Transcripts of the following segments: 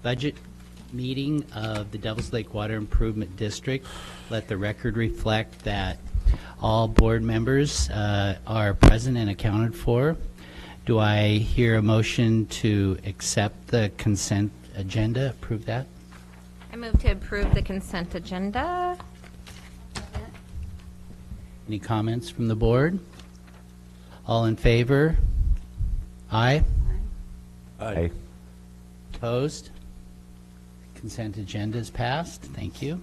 budget meeting of the Devils Lake Water Improvement District. Let the record reflect that all board members are present and accounted for. Do I hear a motion to accept the consent agenda? Approve that? I move to approve the consent agenda. Any comments from the board? All in favor? Aye. Aye. Opposed? Consent agenda is passed. Thank you.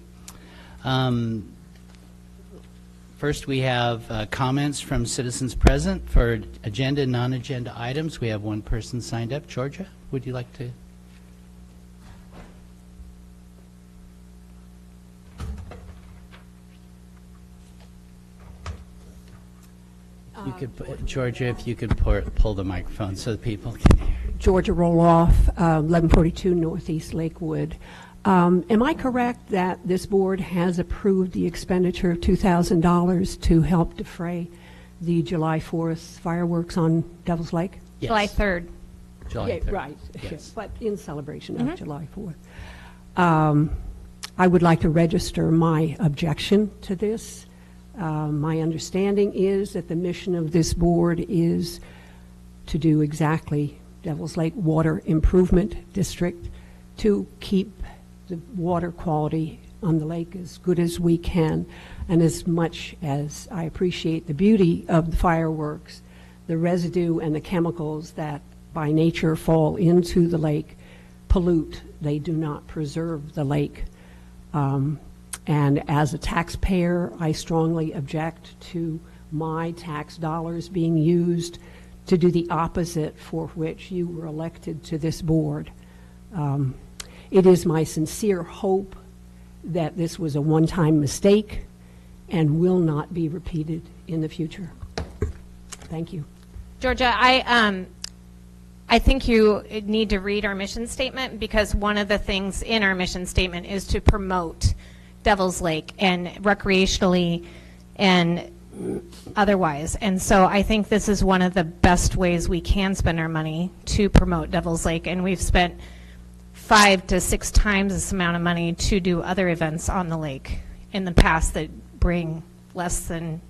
First, we have comments from citizens present for agenda and non-agenda items. We have one person signed up. Georgia, would you like to? You could, Georgia, if you could pull the microphone so that people can hear. Georgia Roloff, 1142 Northeast Lakewood. Am I correct that this board has approved the expenditure of $2,000 to help defray the July 4th fireworks on Devil's Lake? Yes. July 3rd. July Yeah, 3rd. right, Yes. but in celebration of July 4th. I would like to register my objection to this. My understanding is that the mission of this board is to do exactly Devil's Lake Water Improvement District, to keep the water quality on the lake as good as we can. And as much as I appreciate the beauty of the fireworks, the residue and the chemicals that by nature fall into the lake pollute. They do not preserve the lake. And as a taxpayer, I strongly object to my tax dollars being used to do the opposite for which you were elected to this board. It is my sincere hope that this was a one-time mistake and will not be repeated in the future. Thank you. Georgia, I think you need to read our mission statement, because one of the things in our mission statement is to promote Devil's Lake, and recreationally and otherwise. And so I think this is one of the best ways we can spend our money to promote Devil's Lake. And we've spent 5 to 6 times this amount of money to do other events on the lake in the past that bring less than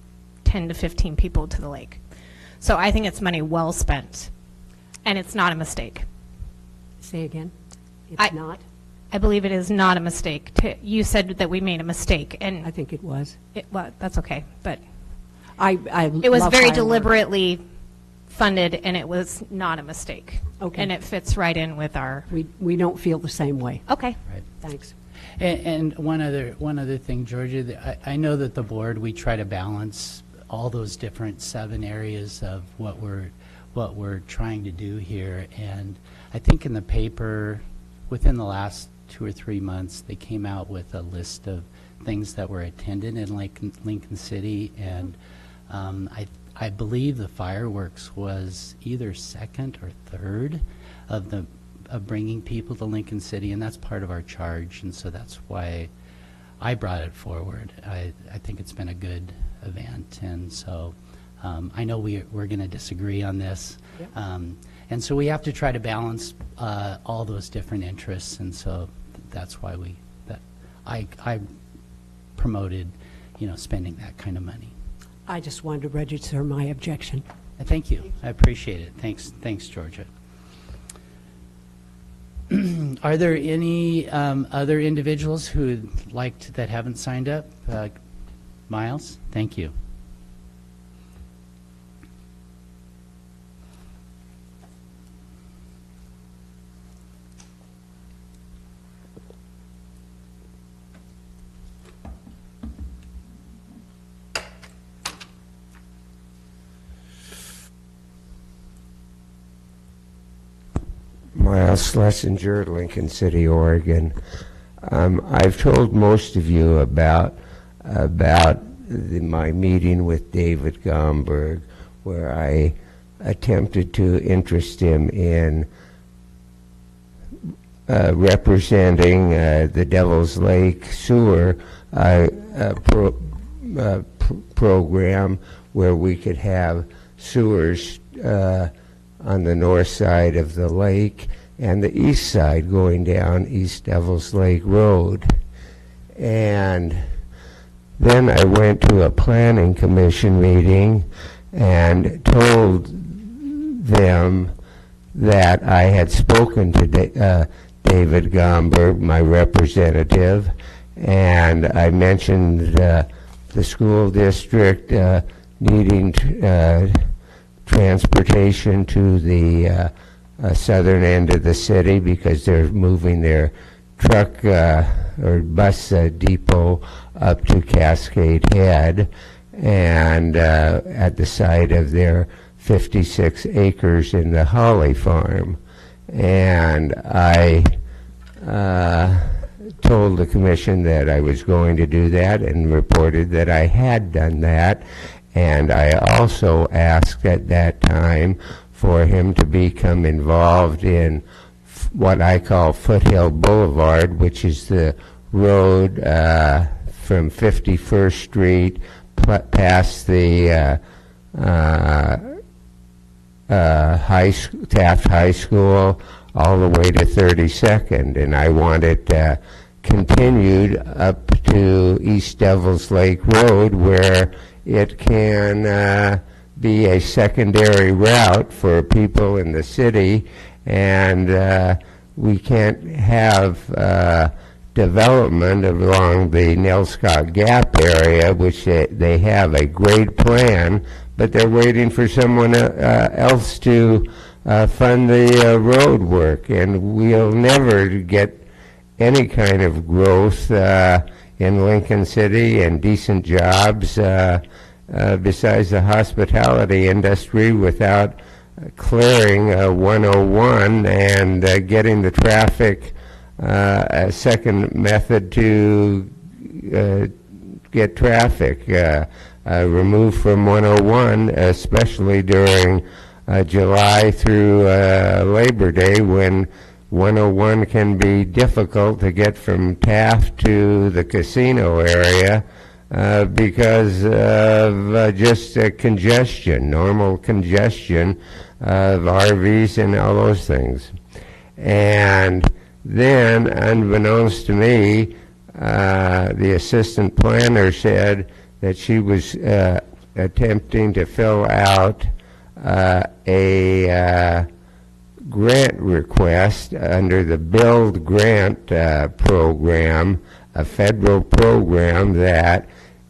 10 to 15 people to the lake. So I think it's money well spent, and it's not a mistake. Say again. It's not? I believe it is not a mistake. You said that we made a mistake, and I think it was. well, that's okay. But it was very deliberately funded, and it was not a mistake. Okay. And it fits right in with our. We don't feel the same way. Okay. Right. Thanks. And one other thing, Georgia, I know that the board, we try to balance all those different 7 areas of what we're trying to do here. And I think in the paper, within the last 2 or 3 months, they came out with a list of things that were attended in Lincoln City, and I believe the fireworks was either 2nd or 3rd of bringing people to Lincoln City, and that's part of our charge, and so that's why I brought it forward. I think it's been a good event, and so I know we're going to disagree on this. Yep. And so we have to try to balance all those different interests, and so that's why I promoted, spending that kind of money. I just wanted to register my objection. Thank you. I appreciate it. Thanks, Georgia. Are there any other individuals that haven't signed up? Miles, thank you. Miles Schlesinger, Lincoln City, Oregon. I've told most of you about my meeting with David Gomberg, where I attempted to interest him in representing the Devil's Lake sewer program, where we could have sewers on the north side of the lake, and the east side going down East Devils Lake Road. And then I went to a planning commission meeting and told them that I had spoken to David Gomberg, my representative, and I mentioned the school district needing transportation to the southern end of the city because they're moving their truck or bus depot up to Cascade Head, and at the site of their 56 acres in the Holly Farm. And I told the commission that I was going to do that and reported that I had done that. And I also asked at that time for him to become involved in what I call Foothill Boulevard, which is the road from 51st Street past the Taft High School all the way to 32nd, and I want it continued up to East Devils Lake Road, where it can be a secondary route for people in the city, and we can't have development along the Nelscott Gap area, which they have a great plan, but they're waiting for someone else to fund the road work, and we'll never get any kind of growth in Lincoln City and decent jobs besides the hospitality industry without clearing 101 and getting the traffic a second method to get traffic removed from 101, especially during July through Labor Day, when 101 can be difficult to get from Taft to the casino area because of just congestion, normal congestion of RVs and all those things. And then, unbeknownst to me, the assistant planner said that she was attempting to fill out a grant request under the Build Grant program, a federal program that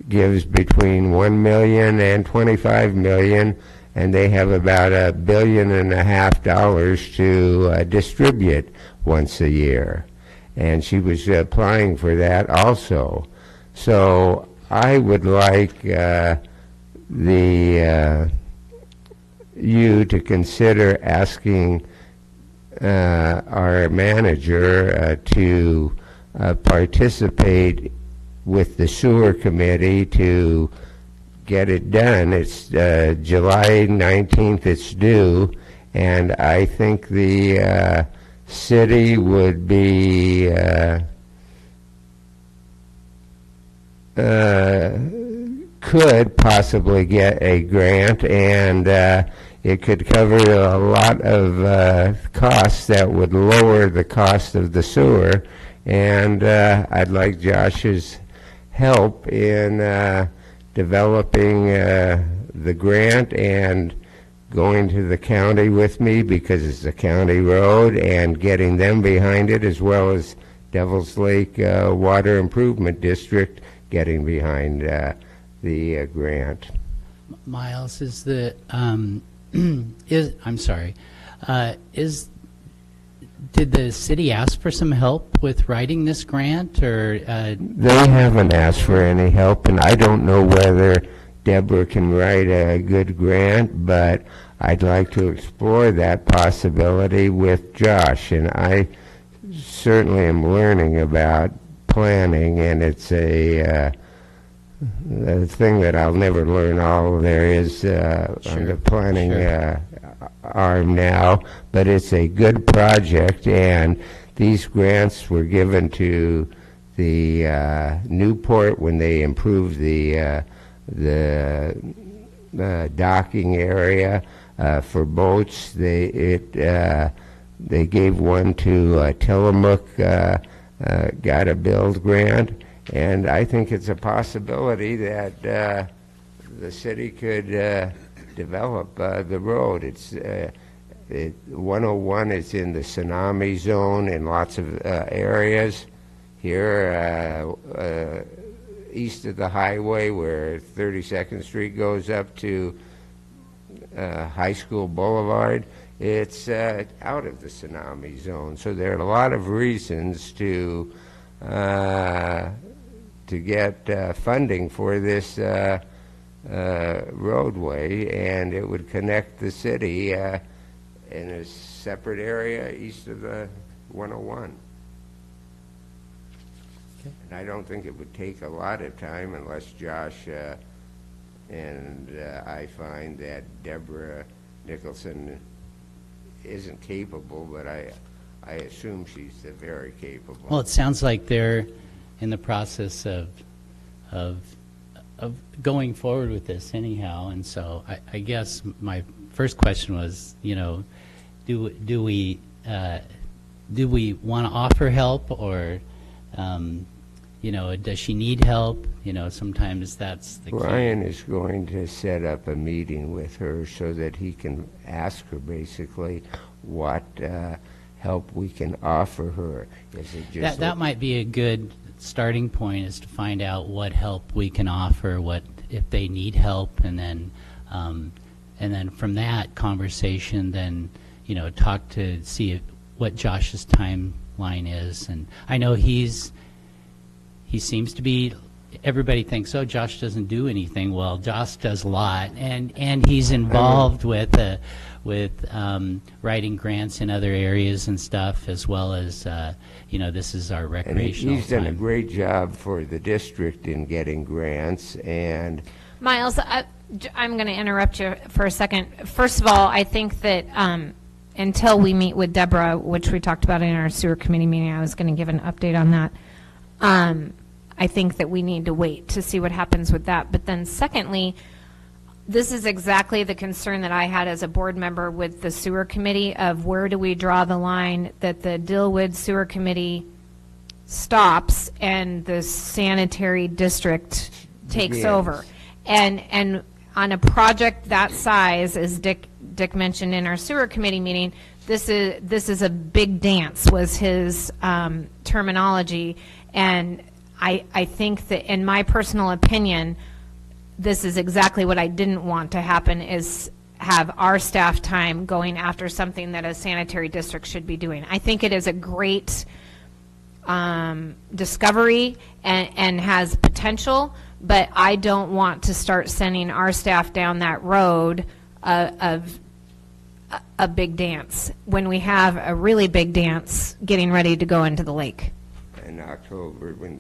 gives between $1 million and $25 million, and they have about $1.5 billion to distribute once a year. And she was applying for that also. So I would like you to consider asking our manager to participate with the sewer committee to get it done. It's July 19th it's due, and I think the city would be could possibly get a grant, and it could cover a lot of costs that would lower the cost of the sewer. And I'd like Josh's help in developing the grant and going to the county with me, because it's a county road, and getting them behind it, as well as Devils Lake Water Improvement District getting behind the grant. Miles, is the I'm sorry, did the city ask for some help with writing this grant, or They haven't asked for any help, and I don't know whether Deborah can write a good grant, but I'd like to explore that possibility with Josh. And I certainly am learning about planning, and it's a thing that I'll never learn all there is on the planning arm now, but it's a good project, and these grants were given to the Newport when they improved the docking area for boats. they gave one to Tillamook, got a build grant, and I think it's a possibility that the city could develop the road. It's 101 is in the tsunami zone in lots of areas. Here, east of the highway where 32nd Street goes up to High School Boulevard, it's out of the tsunami zone. So there are a lot of reasons to get funding for this roadway, and it would connect the city in a separate area east of the 101. And I don't think it would take a lot of time unless Josh and I find that Deborah Nicholson isn't capable, but I assume she's very capable. Well, it sounds like they're in the process of going forward with this anyhow, and so I guess my first question was, you know, do we want to offer help, or you know, does she need help? You know, sometimes that's the key. Brian is going to set up a meeting with her so that he can ask her basically what help we can offer her. Is it just that might be a good starting point, is to find out what help we can offer, what if they need help, and then from that conversation, then, you know, talk to see what Josh's timeline is. And I know he seems to be, everybody thinks, oh, Josh doesn't do anything. Well, Josh does a lot, and he's involved with writing grants in other areas and stuff, as well as, you know, this is our recreational he's done a time. great job for the district in getting grants. And Miles, I'm going to interrupt you for a second. First of all, I think that until we meet with Deborah, which we talked about in our sewer committee meeting, I was going to give an update on that. I think that we need to wait to see what happens with that. But then secondly, this is exactly the concern that I had as a board member with the sewer committee of where do we draw the line that the DLWID sewer committee stops and the sanitary district takes Yes. over. And on a project that size, as Dick mentioned in our sewer committee meeting, this is a big dance, was his terminology. And I think that, in my personal opinion, this is exactly what I didn't want to happen, is have our staff time going after something that a sanitary district should be doing. I think it is a great discovery and has potential, but I don't want to start sending our staff down that road of a big dance when we have a really big dance getting ready to go into the lake. in October when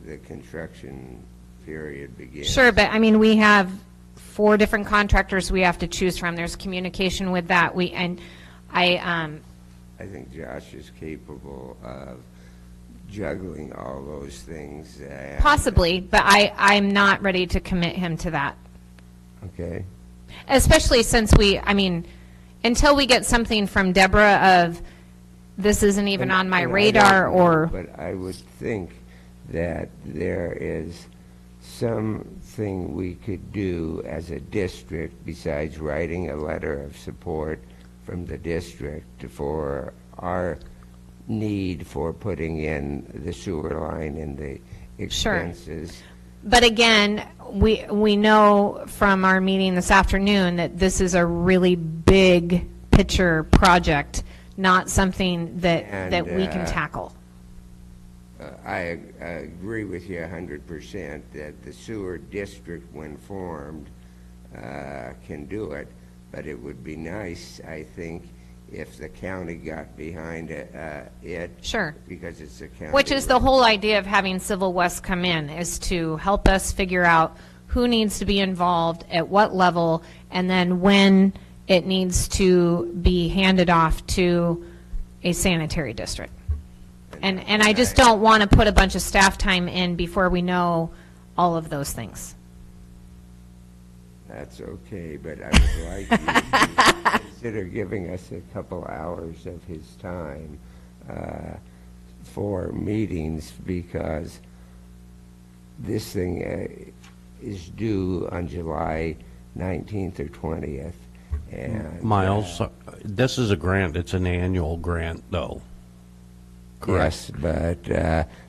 the construction period begins. Sure, but I mean, we have 4 different contractors we have to choose from. There's communication with that. I think Josh is capable of juggling all those things. Possibly, but I'm not ready to commit him to that. Okay. Especially since until we get something from Deborah of, this isn't even on my And I radar, don't know, or, But I would think that there is something we could do as a district besides writing a letter of support from the district for our need for putting in the sewer line and the expenses. but again, we know from our meeting this afternoon that this is a really big picture project, not something that we can tackle. I agree with you 100% that the sewer district, when formed, can do it, but it would be nice, I think, if the county got behind it. Sure. Because it's a county. Which is the whole idea of having Civil West come in, is to help us figure out who needs to be involved, at what level, and then when it needs to be handed off to a sanitary district. And I just don't want to put a bunch of staff time in before we know all of those things. That's okay, but I would like you to consider giving us a couple hours of his time for meetings, because this thing is due on July 19th or 20th. And Miles, this is a grant. It's an annual grant, though. Correct. yes, but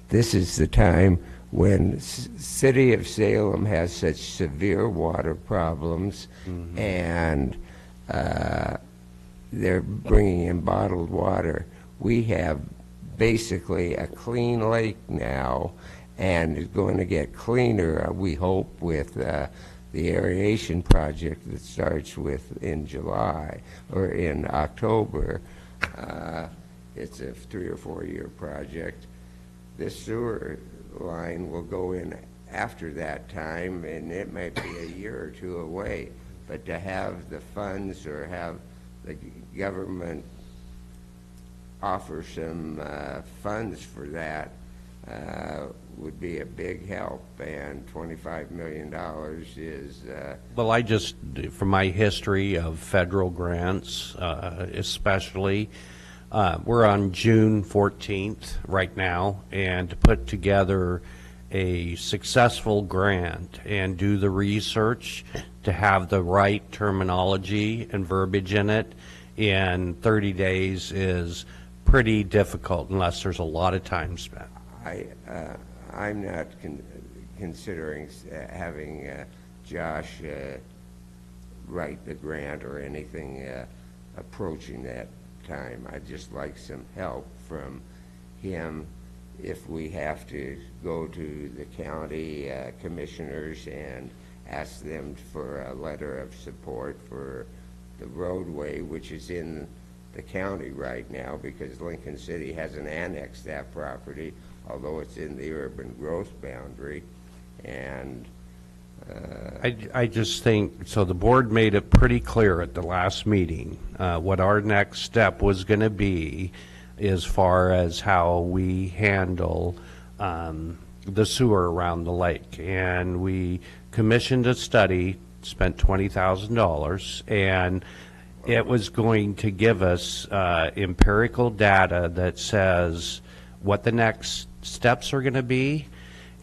this is the time when City of Salem has such severe water problems, and they're bringing in bottled water. We have basically a clean lake now, and it's going to get cleaner, we hope, with the aeration project that starts in July or in October. It's a 3 or 4 year project. This sewer line will go in after that time, and it might be a year or two away. But to have the funds or have the government offer some funds for that would be a big help, and $25 million is... Well, I just, from my history of federal grants, especially, we're on June 14th right now, and to put together a successful grant and do the research to have the right terminology and verbiage in it in 30 days is pretty difficult unless there's a lot of time spent. I'm not considering having Josh write the grant or anything approaching that time. I'd just like some help from him if we have to go to the county commissioners and ask them for a letter of support for the roadway, which is in the county right now because Lincoln City hasn't annexed that property, although it's in the urban growth boundary. And I just think, so the board made it pretty clear at the last meeting what our next step was going to be as far as how we handle the sewer around the lake. And we commissioned a study, spent $20,000, and it was going to give us empirical data that says what the next steps are going to be,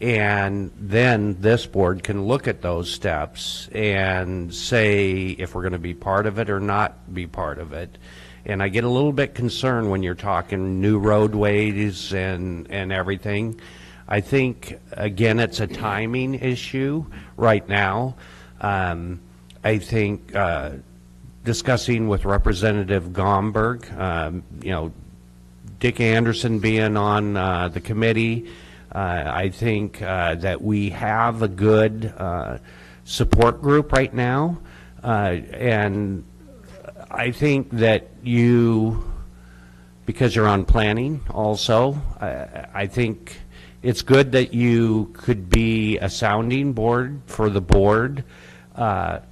and then this board can look at those steps and say if we're going to be part of it or not be part of it. And I get a little bit concerned when you're talking new roadways and everything. I think, again, it's a timing issue right now. I think discussing with Representative Gomberg, you know, Dick Anderson being on the committee, I think that we have a good support group right now, and I think that you, because you're on planning also, I think it's good that you could be a sounding board for the board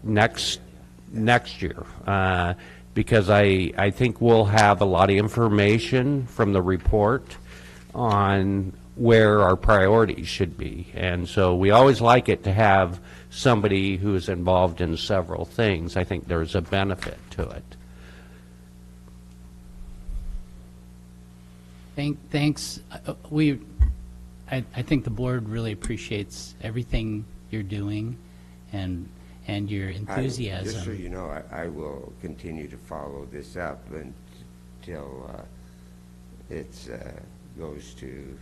next year, because I think we'll have a lot of information from the report on where our priorities should be. And so we always like it to have somebody who is involved in several things. I think there's a benefit to it. Thanks. I think the board really appreciates everything you're doing and your enthusiasm. Just so you know, I will continue to follow this up until it goes to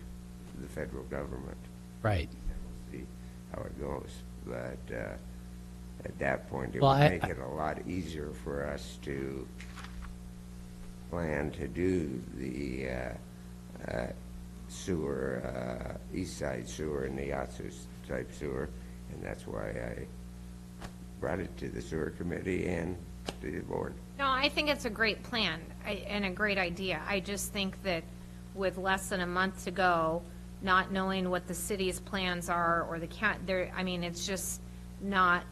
the federal government. Right. We'll see how it goes. But at that point, it Well, would make it a lot easier for us to plan to do the sewer, east side sewer and the Yatsu type sewer, and that's why I brought it to the sewer committee and to the board. No, I think it's a great plan and a great idea. I just think that with less than a month to go, not knowing what the city's plans are or the county, I mean, it's just not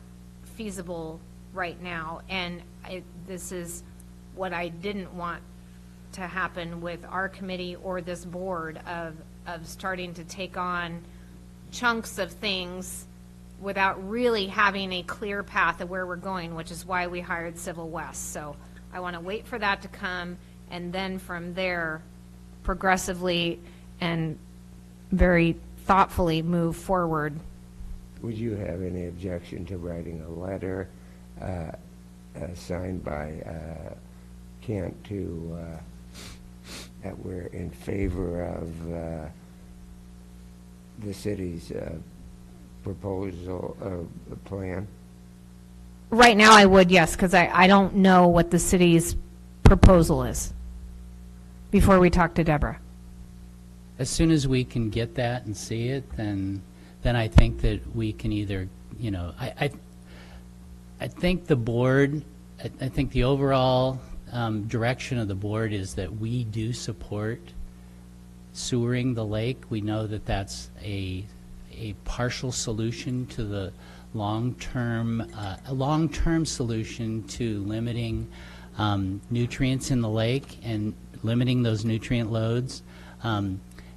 feasible right now. And this is what I didn't want to happen with our committee or this board of starting to take on chunks of things without really having a clear path of where we're going, which is why we hired Civil West. So I want to wait for that to come, and then from there, progressively and very thoughtfully move forward. Would you have any objection to writing a letter signed by Kent to that we're in favor of the city's proposal plan? Right now, I would, yes, because I don't know what the city's proposal is before we talk to Deborah. As soon as we can get that and see it, then I think that we can either, you know, I think the board, I think the overall direction of the board is that we do support sewering the lake. We know that that's a partial solution to the long-term solution to limiting nutrients in the lake and limiting those nutrient loads.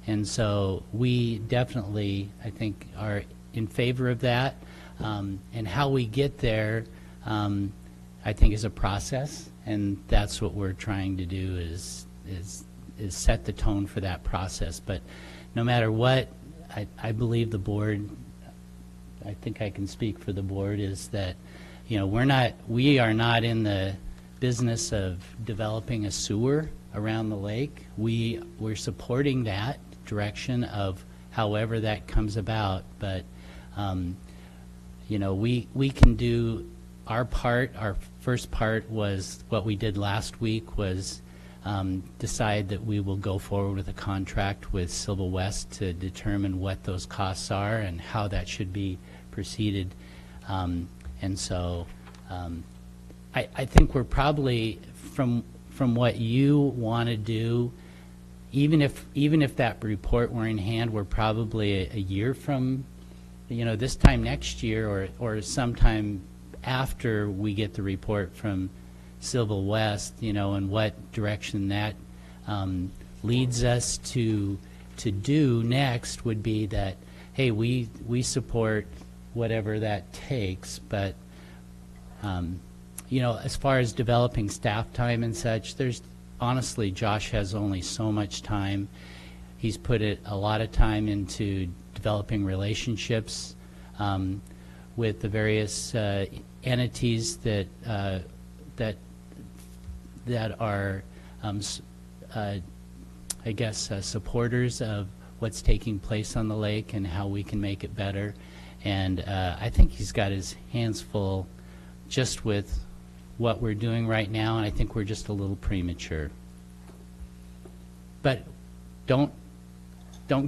And so we definitely, I think, are in favor of that. And how we get there, I think, is a process, and that's what we're trying to do is set the tone for that process. But no matter what, I believe the board, I think I can speak for the board, is that, you know, we are not in the business of developing a sewer around the lake. We're supporting that direction of however that comes about, but you know, we can do our part. Our first part was what we did last week was decide that we will go forward with a contract with Silva West to determine what those costs are and how that should be proceeded. And so I think we're probably, from what you want to do, even if that report were in hand, we're probably a year from, you know, this time next year or sometime after we get the report from Silva West, you know, and what direction that leads us to do next would be that, hey, we support whatever that takes, but you know, as far as developing staff time and such, there's honestly, Josh has only so much time. He's put a lot of time into developing relationships with the various entities that are, I guess, supporters of what's taking place on the lake and how we can make it better. And I think he's got his hands full just with what we're doing right now, and I think we're just a little premature. But don't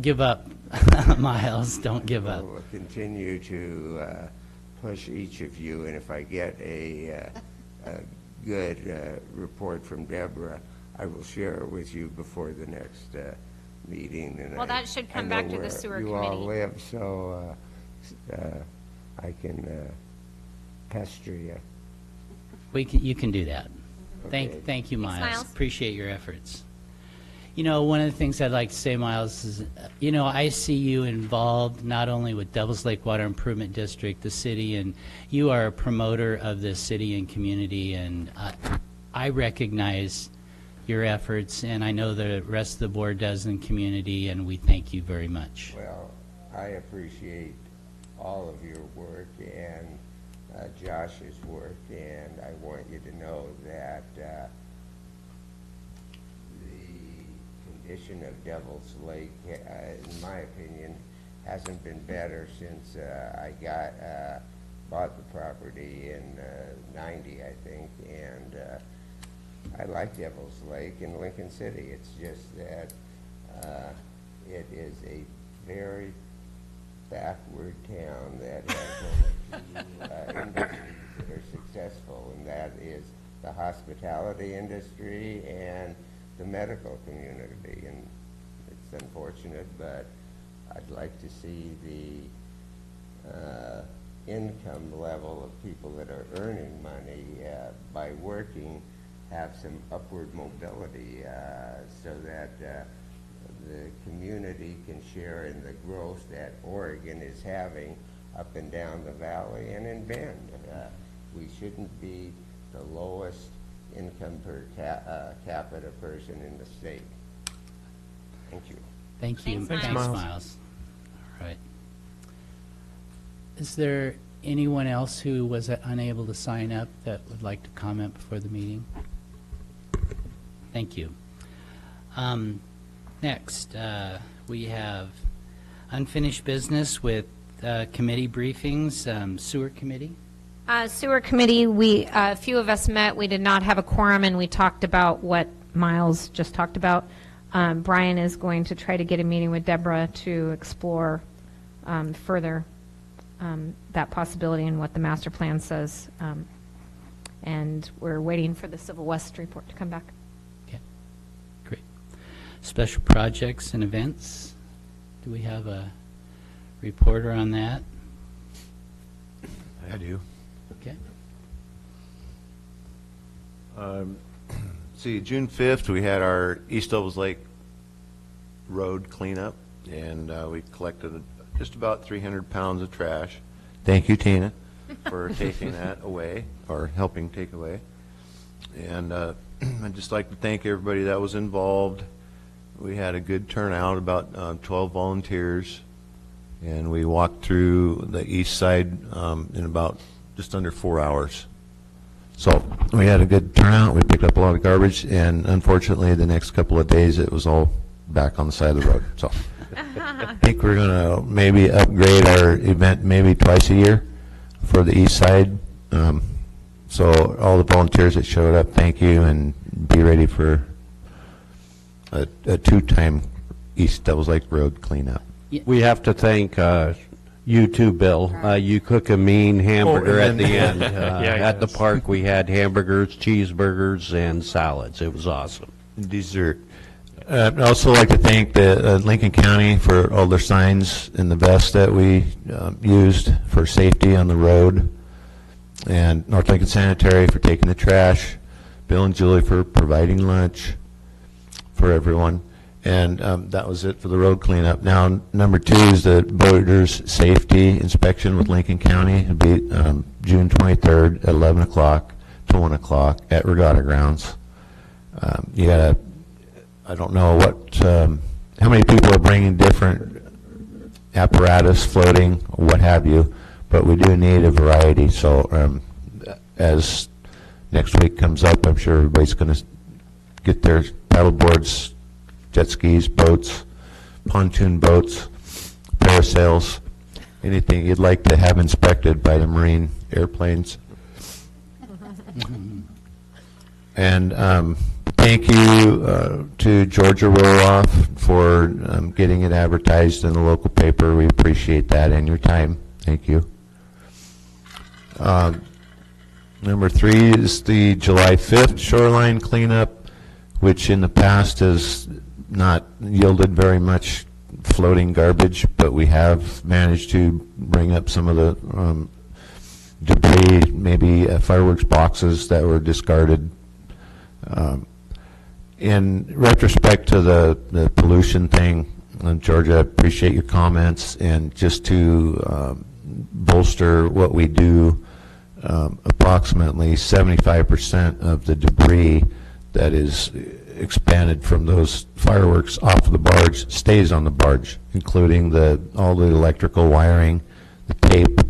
give up, Miles. Don't give up. We'll continue to push each of you, and if I get a good report from Deborah, I will share it with you before the next meeting. And Well, that should come back to the sewer you committee. all live, so I can pester you. You can do that. Okay. Thank you, Miles. Miles. Appreciate your efforts. You know, one of the things I'd like to say, Miles, is, you know, I see you involved not only with Devils Lake Water Improvement District, the city, and you are a promoter of the city and community, and I recognize your efforts, and I know the rest of the board does in community, and we thank you very much. Well, I appreciate all of your work and Josh's work, and I want you to know that the condition of Devil's Lake, in my opinion, hasn't been better since I bought the property in '90, I think, and I like Devil's Lake in Lincoln City. It's just that it is a very backward town that has only two industries that are successful, and that is the hospitality industry and the medical community. And it's unfortunate, but I'd like to see the income level of people that are earning money by working have some upward mobility so that the community can share in the growth that Oregon is having up and down the valley and in Bend. We shouldn't be the lowest income income per capita person in the state. Thank you. Thank you. Thanks, Thanks, Miles. Miles. All right. Is there anyone else who was unable to sign up that would like to comment before the meeting? Thank you. Next, we have unfinished business with committee briefings, sewer committee. Sewer committee, a few of us met. We did not have a quorum, and we talked about what Miles just talked about. Brian is going to try to get a meeting with Deborah to explore further that possibility and what the master plan says. And we're waiting for the Civil West report to come back. Okay, great. Special projects and events. Do we have a reporter on that? I do. Okay. See, June 5th, we had our East Devils Lake Road cleanup, and we collected just about 300 pounds of trash. Thank you, Tina, for taking that away, or helping take away. And I'd just like to thank everybody that was involved. We had a good turnout, about 12 volunteers, and we walked through the east side in about just under 4 hours. So we had a good turnout. We picked up a lot of garbage, and unfortunately, the next couple of days, it was all back on the side of the road. So I think we're going to maybe upgrade our event maybe twice a year for the east side. So all the volunteers that showed up, thank you, and be ready for a 2-time East Devils Lake Road cleanup. We have to thank you too, Bill. You cook a mean hamburger at the end. At the park, we had hamburgers, cheeseburgers, and salads. It was awesome. Dessert. I'd also like to thank the Lincoln County for all their signs and the vests that we used for safety on the road, and North Lincoln Sanitary for taking the trash, Bill and Julie for providing lunch for everyone, and that was it for the road cleanup. Now, number 2 is the boaters' safety inspection with Lincoln County. It'll be June 23rd at 11 o'clock to 1 o'clock at Regatta Grounds. You gotta, I don't know what, how many people are bringing different apparatus, floating, what have you, but we do need a variety. So as next week comes up, I'm sure everybody's going to get their paddle boards, jet skis, boats, pontoon boats, parasails, anything you'd like to have inspected by the Marine airplanes. And thank you to Georgia Roloff for getting it advertised in the local paper. We appreciate that and your time. Thank you. Number 3 is the July 5th shoreline cleanup, which in the past has not yielded very much floating garbage, but we have managed to bring up some of the debris, maybe fireworks boxes that were discarded. In retrospect to the pollution thing, Georgia, I appreciate your comments, and just to bolster what we do, approximately 75% of the debris that is expanded from those fireworks off of the barge stays on the barge, including all the electrical wiring. The tape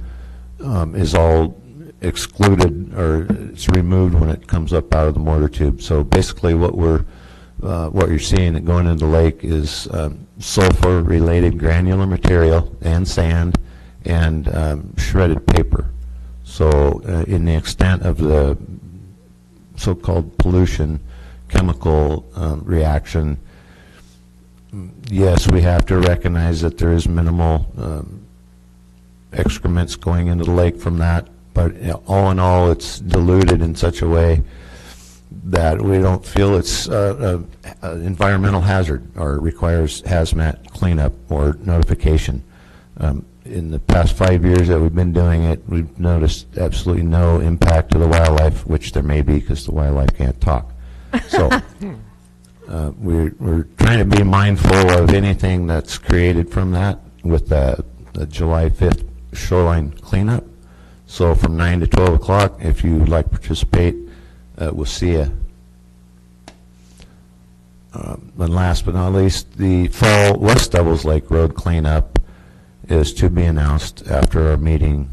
is all excluded, or it's removed when it comes up out of the mortar tube. So basically what you're seeing that going into the lake is sulfur related granular material and sand and shredded paper. So in the extent of the so-called pollution chemical reaction, yes, we have to recognize that there is minimal excrements going into the lake from that, but all in all, it's diluted in such a way that we don't feel it's an environmental hazard or requires hazmat cleanup or notification. In the past 5 years that we've been doing it, we've noticed absolutely no impact to the wildlife, which there may be because the wildlife can't talk. So we're trying to be mindful of anything that's created from that with the July 5th shoreline cleanup. So from 9 to 12 o'clock, if you'd like to participate, we'll see you And last but not least, the fall West Devils Lake Road cleanup is to be announced after our meeting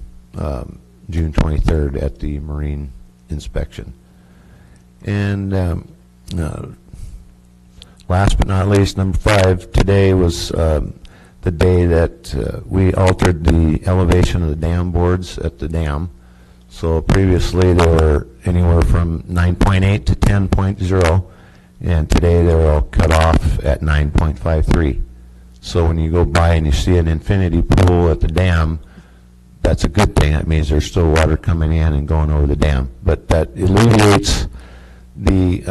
June 23rd at the Marine inspection. And last but not least, number 5, today was the day that we altered the elevation of the dam boards at the dam. So previously they were anywhere from 9.8 to 10.0, and today they're all cut off at 9.53. So when you go by and you see an infinity pool at the dam, that's a good thing. That means there's still water coming in and going over the dam. But that alleviates the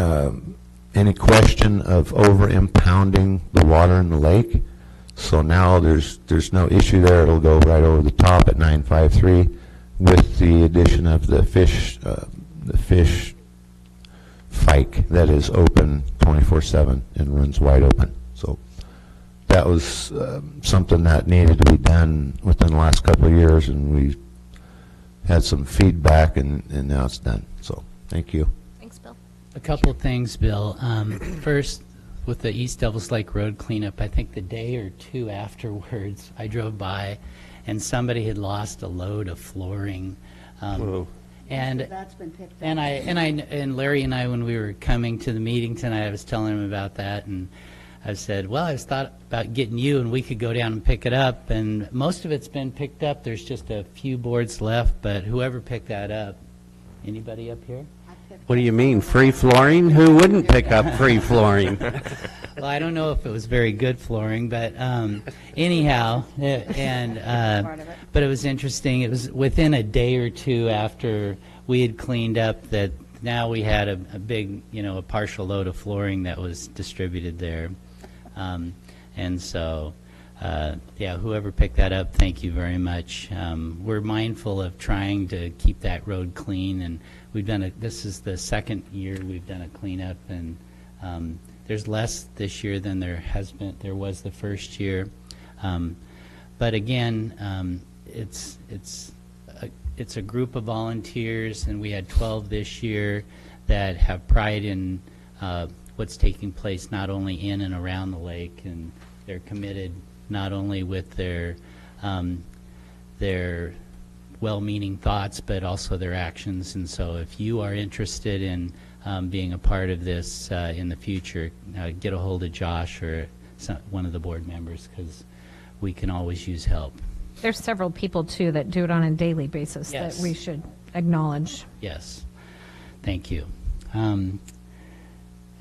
any question of over-impounding the water in the lake. So now there's no issue there. It'll go right over the top at 9.53 with the addition of the fish fyke that is open 24/7 and runs wide open. So that was something that needed to be done within the last couple of years, and we had some feedback, and now it's done. So thank you. Thanks, Bill. A couple of things, Bill. First, with the East Devils Lake Road cleanup, I think the day or two afterwards, I drove by, and somebody had lost a load of flooring. And That's been picked up. and Larry and I, when we were coming to the meeting tonight, I was telling him about that, and I said, well, I was thought about getting you, and we could go down and pick it up, and most of it's been picked up. There's just a few boards left, but whoever picked that up, anybody up here? What do you mean, free flooring? Who wouldn't pick up free flooring? Well, I don't know if it was very good flooring, but anyhow, but it was interesting. It was within a day or two after we had cleaned up that now we had a big, a partial load of flooring that was distributed there. And so, yeah, whoever picked that up, thank you very much. We're mindful of trying to keep that road clean, and we've done this is the second year we've done a cleanup, and there's less this year than there was the first year. But again, it's a group of volunteers, and we had 12 this year that have pride in what's taking place not only in and around the lake, and they're committed not only with their well-meaning thoughts, but also their actions. And so if you are interested in being a part of this in the future, get a hold of Josh or one of the board members, because we can always use help. There's several people, too, that do it on a daily basis Yes. that we should acknowledge. Yes. Thank you.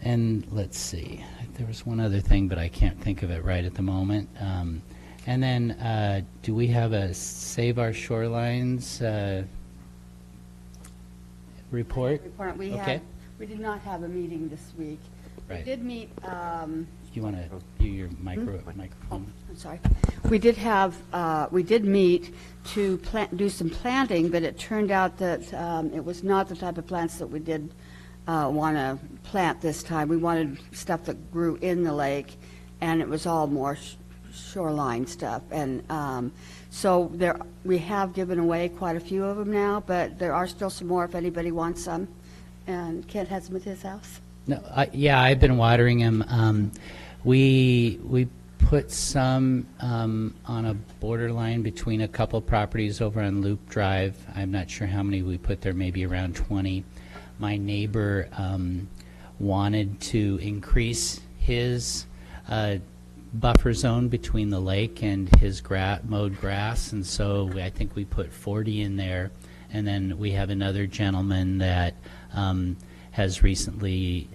And let's see. There was one other thing, but I can't think of it right at the moment. And then, do we have a Save Our Shorelines report? We did not have a meeting this week. Right. We did meet, You want to do your microphone? I'm sorry. We did meet to do some planting, but it turned out that it was not the type of plants that we did want to plant this time. We wanted stuff that grew in the lake, and it was all more shoreline stuff. And so we have given away quite a few of them now, but there are still some more if anybody wants some. And Kent has them at his house. No, yeah, I've been watering them. We put some on a borderline between a couple properties over on Loop Drive. I'm not sure how many we put there, maybe around 20. My neighbor wanted to increase his buffer zone between the lake and his mowed grass, and so I think we put 40 in there. And then we have another gentleman that has recently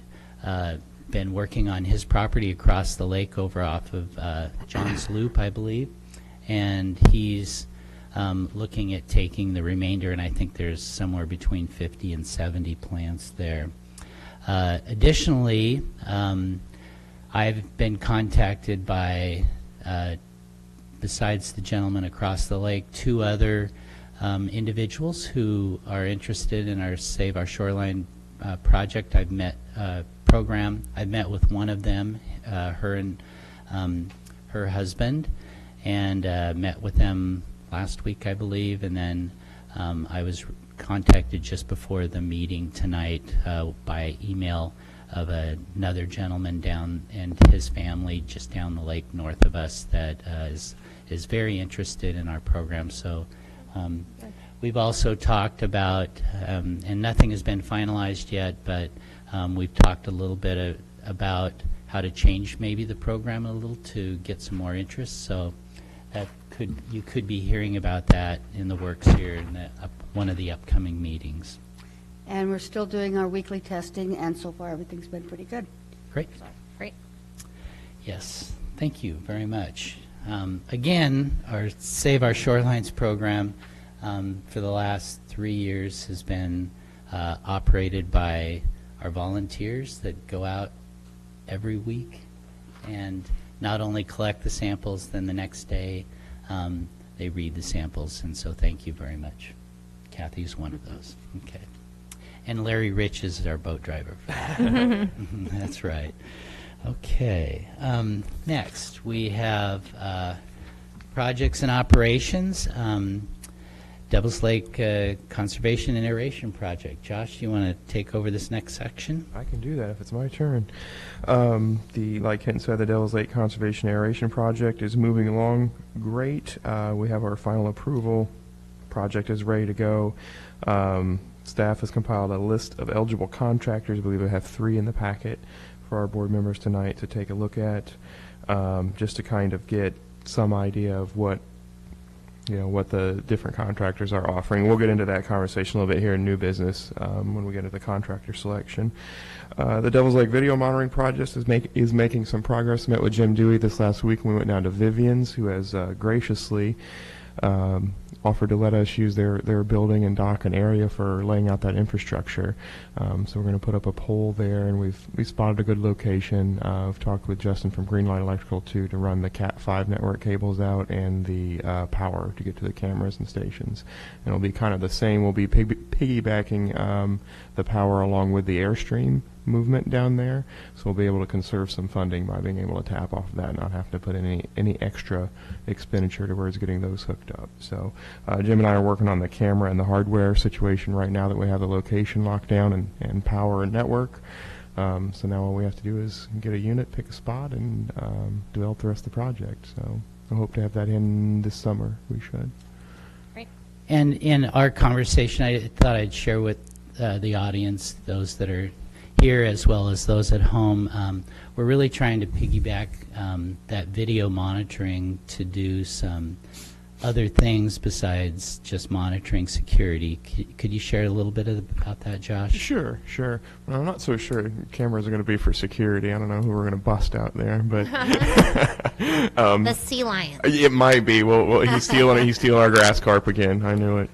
been working on his property across the lake over off of John's Loop, I believe, and he's looking at taking the remainder, and I think there's somewhere between 50 and 70 plants there. Additionally, I've been contacted by, besides the gentleman across the lake, 2 other individuals who are interested in our Save Our Shoreline project. I've met with one of them, her and her husband, and met with them last week, I believe, and then I was contacted just before the meeting tonight by email another gentleman down and his family just down the lake north of us that is very interested in our program. So we've also talked about, and nothing has been finalized yet, but we've talked a little bit about how to change maybe the program a little to get some more interest. So that you could be hearing about that in the works here in one of the upcoming meetings. And we're still doing our weekly testing, and so far everything's been pretty good. Great. Great. Yes, thank you very much. Again, our Save Our Shorelines program for the last 3 years has been operated by our volunteers that go out every week and not only collect the samples, then the next day they read the samples, and so thank you very much. Kathy's one of those. Okay. And Larry Rich is our boat driver. That's right. Okay. Next, we have projects and operations. Devils Lake Conservation and Aeration Project. Josh, do you want to take over this next section? I can do that if it's my turn. Like Hinton said, the Devils Lake Conservation Aeration Project is moving along great. We have our final approval. Project is ready to go. Staff has compiled a list of eligible contractors. I believe we have 3 in the packet for our board members tonight to take a look at, just to kind of get some idea of what the different contractors are offering. We'll get into that conversation a little bit here in new business when we get into the contractor selection. The Devils Lake Video Monitoring Project is making some progress. Met with Jim Dewey this last week, and we went down to Vivian's, who has graciously offered to let us use their building and dock an area for laying out that infrastructure. So we're going to put up a pole there, and we spotted a good location. I've talked with Justin from Greenlight Electrical to run the Cat 5 network cables out and the power to get to the cameras and stations. And it'll be kind of the same. We'll be piggybacking the power along with the Airstream movement down there, so we'll be able to conserve some funding by being able to tap off of that and not have to put any extra expenditure towards getting those hooked up. So Jim and I are working on the camera and the hardware situation right now that we have the location locked down and power and network. So now all we have to do is get a unit, pick a spot, and develop the rest of the project. So I hope to have that in this summer. We should. Great. And in our conversation, I thought I'd share with the audience, those that are here as well as those at home, we're really trying to piggyback that video monitoring to do some other things besides just monitoring security. Could you share a little bit about that, Josh? Sure. Well, I'm not so sure cameras are going to be for security. I don't know who we're going to bust out there, but The sea lion. it might be. Well, he's stealing our grass carp again. I knew it.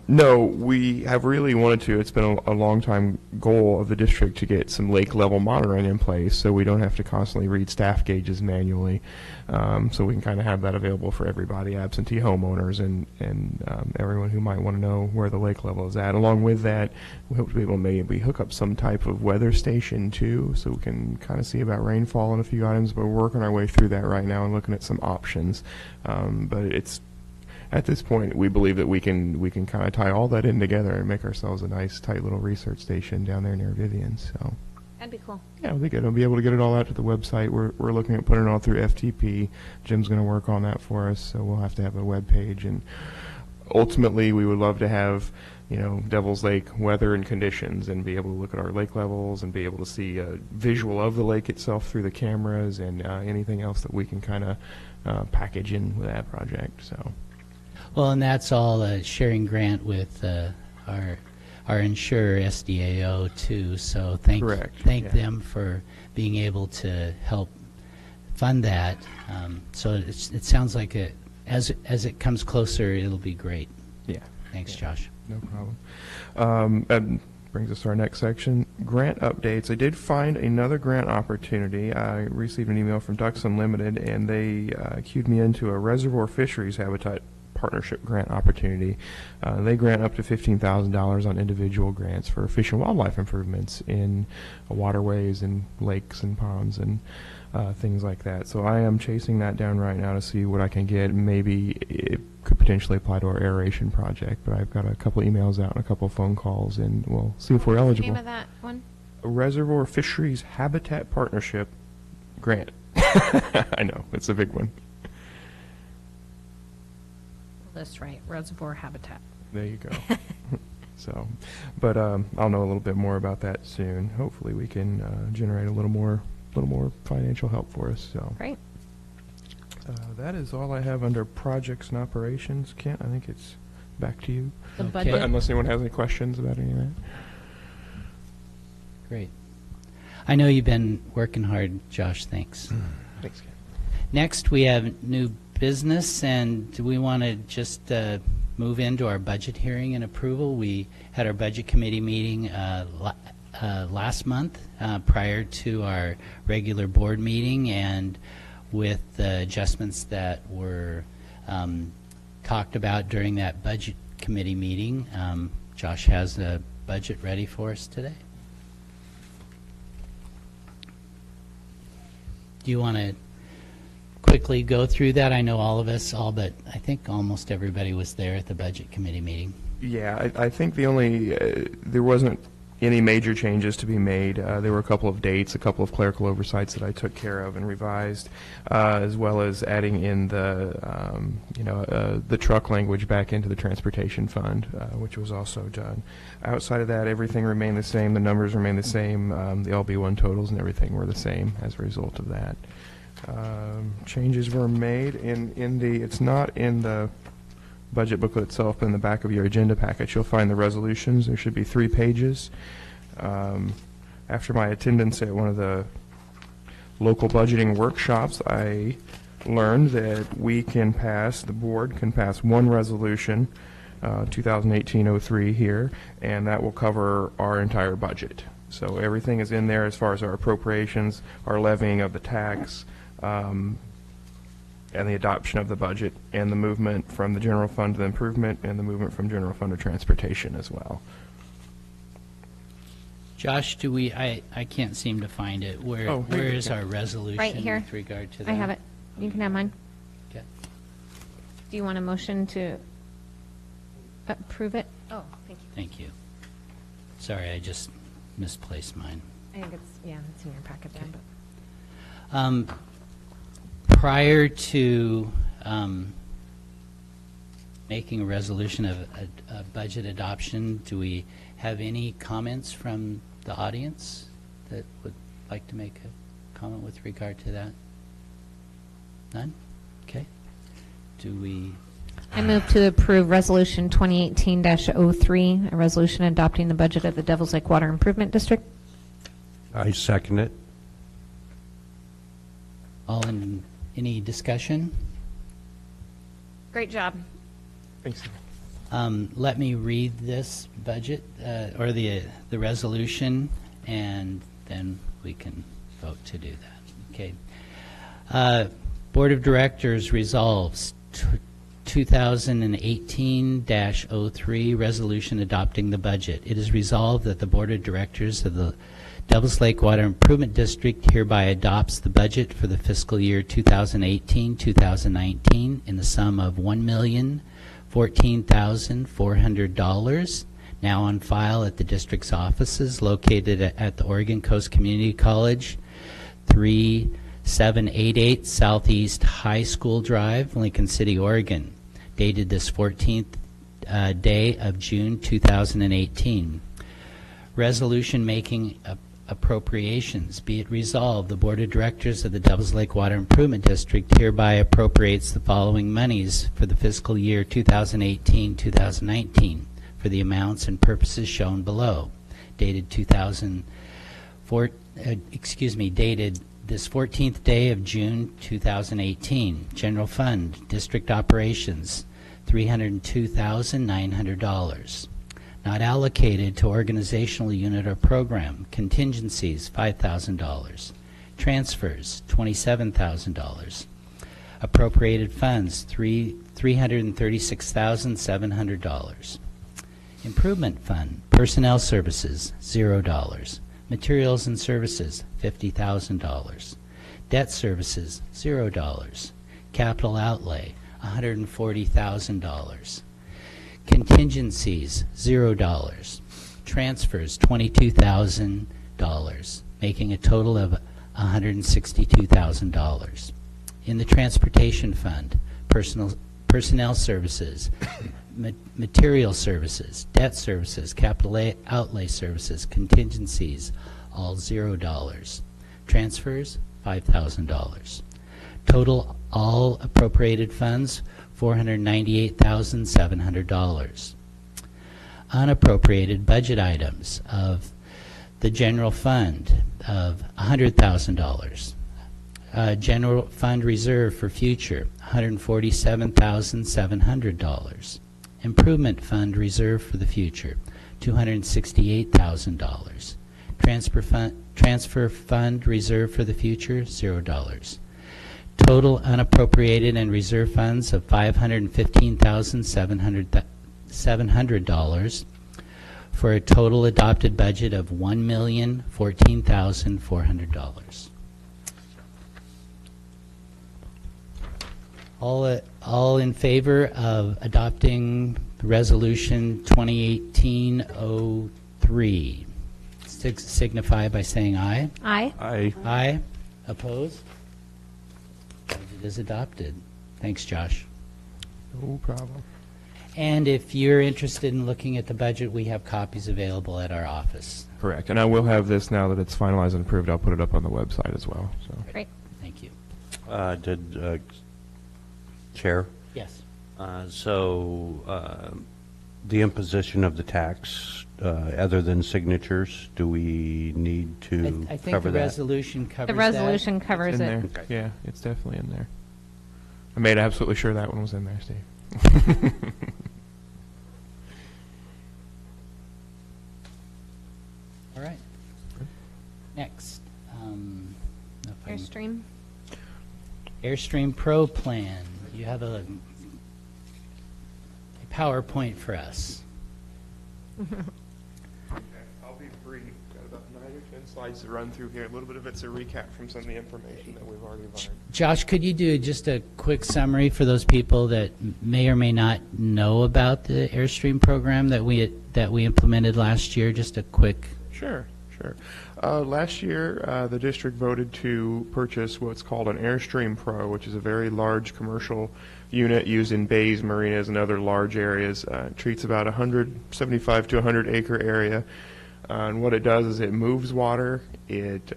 No, we have really wanted to. It's been a long time goal of the district to get some lake level monitoring in place, so we don't have to constantly read staff gauges manually. So we can kind of have that available for everybody, absentee homeowners and everyone who might want to know where the lake level is at. Along with that, we hope to be able to maybe hook up some type of weather station too, so we can kind of see about rainfall and a few items. But we're working our way through that right now and looking at some options. But it's at this point, we believe that we can kind of tie all that in together and make ourselves a nice, tight little research station down there near Vivian. So That'd be cool. yeah, it'll be good. We'll be able to get it all out to the website. We're looking at putting it all through FTP. Jim's going to work on that for us, so we'll have to have a web page. And ultimately, we would love to have Devil's Lake weather and conditions, and be able to look at our lake levels and be able to see a visual of the lake itself through the cameras and anything else that we can kind of package in with that project. So. Well, and that's all a sharing grant with our insurer, SDAO, too. So thank Correct. them for being able to help fund that. So it sounds like as it comes closer, it'll be great. Yeah. Thanks, Josh. No problem. That brings us to our next section, grant updates. I did find another grant opportunity. I received an email from Ducks Unlimited, and they queued me into a reservoir fisheries habitat partnership grant opportunity. They grant up to $15,000 on individual grants for fish and wildlife improvements in waterways and lakes and ponds and things like that. So I am chasing that down right now to see what I can get. Maybe it could potentially apply to our aeration project, but I've got a couple emails out and a couple phone calls, and we'll see if we're eligible. Name of that one? Reservoir Fisheries Habitat Partnership grant. I know, it's a big one. That's right, reservoir habitat. There you go. So, but I'll know a little bit more about that soon. Hopefully, we can generate a little more financial help for us. So, Great. that is all I have under projects and operations. Kent, I think it's back to you. The Okay. But budget. unless anyone has any questions about any of that. Great. I know you've been working hard, Josh. Thanks. Thanks, Kent. Next, we have new business, and do we want to just move into our budget hearing and approval? We had our budget committee meeting last month prior to our regular board meeting, and with the adjustments that were talked about during that budget committee meeting, Josh has a budget ready for us today. Do you want to quickly go through that? I know all of us, but I think almost everybody was there at the budget committee meeting. Yeah, I think the only, there wasn't any major changes to be made. There were a couple of dates, a couple of clerical oversights that I took care of and revised, as well as adding in the truck language back into the transportation fund, which was also done. Outside of that, everything remained the same. The numbers remained the same. The LB1 totals and everything were the same as a result of that. Changes were made in the, it's not in the budget booklet itself, but in the back of your agenda package, you'll find the resolutions. There should be 3 pages. After my attendance at one of the local budgeting workshops, I learned that the board can pass one resolution, 2018-03 here, and that will cover our entire budget. So everything is in there as far as our appropriations, our levying of the tax, and the adoption of the budget, and the movement from the general fund to the improvement, and the movement from general fund to transportation as well. Josh, I can't seem to find it. Where is our resolution Right here. with regard to that? I have it. You can have mine. Okay. Do you want a motion to approve it? Oh, thank you. Thank you. Sorry, I just misplaced mine. I think it's in your packet there. But. Prior to making a resolution of a budget adoption, do we have any comments from the audience that would like to make a comment with regard to that? None? Okay. Do we? I move to approve Resolution 2018-03, a resolution adopting the budget of the Devils Lake Water Improvement District. I second it. Any discussion? Great job. Thanks. Let me read this budget, or the resolution, and then we can vote to do that. Okay. Board of Directors resolves 2018-03 resolution adopting the budget. It is resolved that the Board of Directors of the Devils Lake Water Improvement District hereby adopts the budget for the fiscal year 2018-2019 in the sum of $1,014,400, now on file at the district's offices located at the Oregon Coast Community College, 3788 Southeast High School Drive, Lincoln City, Oregon, dated this 14th day of June 2018. Resolution making appropriations. Be it resolved, the Board of Directors of the Devils Lake Water Improvement District hereby appropriates the following monies for the fiscal year 2018-2019 for the amounts and purposes shown below. Dated dated this 14th day of June 2018. General Fund, District Operations, $302,900. Not allocated to organizational unit or program. Contingencies, $5,000. Transfers, $27,000. Appropriated funds, $336,700. Improvement Fund, Personnel Services, $0. Materials and Services, $50,000. Debt Services, $0. Capital Outlay, $140,000. Contingencies, $0. Transfers, $22,000. $5,000, making a total of $162,000. In the Transportation Fund, personnel services, material services, debt services, capital outlay services, contingencies, all $0. Transfers, $5,000. Total all appropriated funds, $498,700. Unappropriated budget items of the general fund of $100,000. General fund reserve for future, $147,700. Improvement fund reserve for the future, $268,000. Transfer fund reserve for the future, $0. Total unappropriated and reserve funds of $515,700 for a total adopted budget of $1,014,400. All in favor of adopting Resolution 2018-03 signify by saying aye. Aye. Aye. Aye. Opposed? It is adopted. Thanks, Josh. No problem. And if you're interested in looking at the budget, we have copies available at our office. Correct. And I will have this now that it's finalized and approved. I'll put it up on the website as well. So. Great. Thank you. Chair? Yes. The imposition of the tax, other than signatures, do we need to I think cover the that? resolution covers The resolution covers It's in it. there. Yeah, it's definitely in there. I made absolutely sure that one was in there, Steve. All right. Next. If I can- Airstream. Airstream Pro plan. You have a PowerPoint for us. I'll be brief. Got about 9 or 10 slides to run through here. A little bit of it's a recap from some of the information that we've already learned. Josh, could you do just a quick summary for those people that may or may not know about the Airstream program that we implemented last year? Just a quick. Sure. Last year, the district voted to purchase what's called an Airstream Pro, which is a very large commercial unit used in bays, marinas, and other large areas. It treats about 175 to 100 acre area. And what it does is it moves water. It